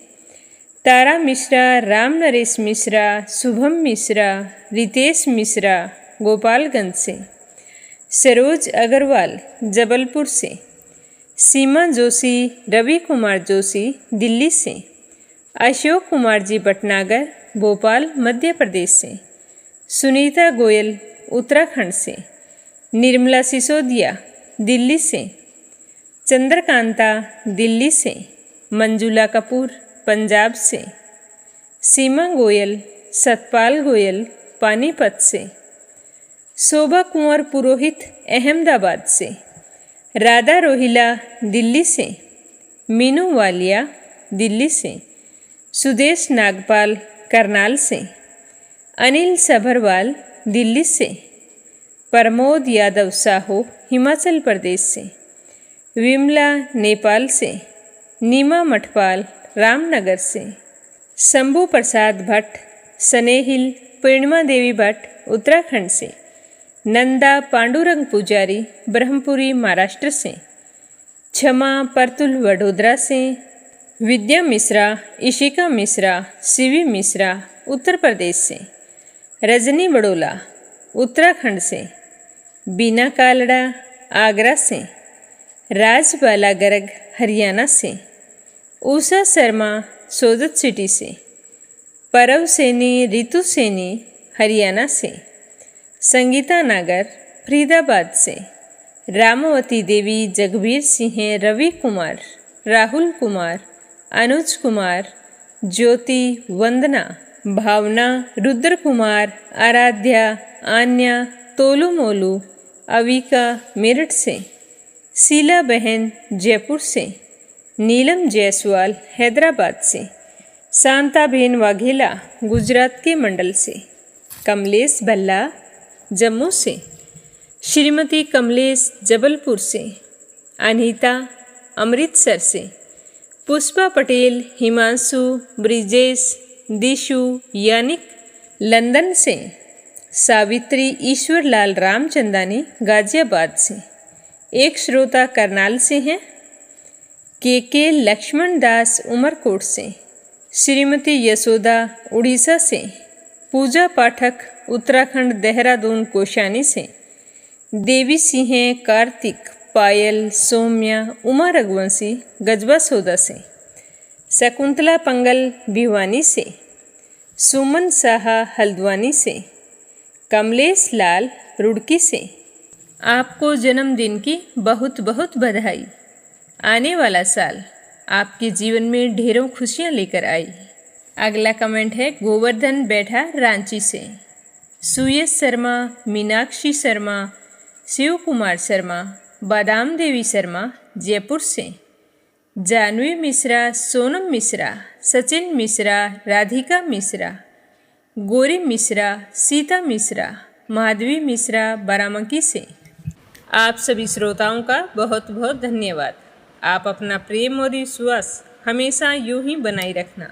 तारा मिश्रा, राम नरेश मिश्रा, शुभम मिश्रा, रितेश मिश्रा, गोपालगंज से। सरोज अग्रवाल, जबलपुर से। सीमा जोशी, रवि कुमार जोशी, दिल्ली से। अशोक कुमार जी भटनागर, भोपाल, मध्य प्रदेश से। सुनीता गोयल, उत्तराखंड से। निर्मला सिसोदिया, दिल्ली से। चंद्रकांता, दिल्ली से। मंजुला कपूर, पंजाब से। सीमा गोयल, सतपाल गोयल, पानीपत से। शोभा कुंवर पुरोहित, अहमदाबाद से। राधा रोहिला, दिल्ली से। मीनू वालिया, दिल्ली से। सुदेश नागपाल, करनाल से। अनिल सभरवाल, दिल्ली से। प्रमोद यादव साहू, हिमाचल प्रदेश से। विमला, नेपाल से। नीमा मठपाल, रामनगर से। शंभू प्रसाद भट्ट, स्नेहिल, पूर्णिमा देवी भट्ट, उत्तराखंड से। नंदा पांडुरंग पुजारी, ब्रह्मपुरी, महाराष्ट्र से। क्षमा परतुल, वडोदरा से। विद्या मिश्रा, इशिका मिश्रा, शिवी मिश्रा, उत्तर प्रदेश से। रजनी बड़ोला, उत्तराखंड से। बीना कालड़ा, आगरा से। राजबाला गर्ग, हरियाणा से। उषा शर्मा, सोजत सिटी से। परव सैनी, रितु सैनी, हरियाणा से। संगीता नागर, फरीदाबाद से। रामवती देवी, जगबीर सिंह, रवि कुमार, राहुल कुमार, अनुज कुमार, ज्योति, वंदना, भावना, रुद्र कुमार, आराध्या, आन्या, तोलू मोलू, अविका, मेरठ से। शीला बहन, जयपुर से। नीलम जायसवाल, हैदराबाद से। शांताबेन वाघेला, गुजरात के मंडल से। कमलेश भल्ला, जम्मू से। श्रीमती कमलेश, जबलपुर से। अनीता, अमृतसर से। पुष्पा पटेल, हिमांशु, ब्रिजेश, दिशु, यानिक, लंदन से। सावित्री ईश्वरलाल रामचंदानी, गाजियाबाद से। एक श्रोता करनाल से हैं। के लक्ष्मण दास, उमरकोट से। श्रीमती यशोदा, उड़ीसा से। पूजा पाठक, उत्तराखंड, देहरादून, कोशानी से। देवी सिंह, कार्तिक, पायल, सौम्या, उमा रघुवंशी, गजबा सौदा से। शकुंतला पंगल, भिवानी से। सुमन साहा, हल्द्वानी से। कमलेश लाल, रुड़की से। आपको जन्मदिन की बहुत बहुत बधाई। आने वाला साल आपके जीवन में ढेरों खुशियां लेकर आई। अगला कमेंट है गोवर्धन बैठा, रांची से। सुयश शर्मा, मीनाक्षी शर्मा, शिव कुमार शर्मा, बादाम देवी शर्मा, जयपुर से। जानवी मिश्रा, सोनम मिश्रा, सचिन मिश्रा, राधिका मिश्रा, गौरी मिश्रा, सीता मिश्रा, माधवी मिश्रा, बाराबंकी से। आप सभी श्रोताओं का बहुत बहुत धन्यवाद। आप अपना प्रेम और विश्वास हमेशा यूं ही बनाए रखना।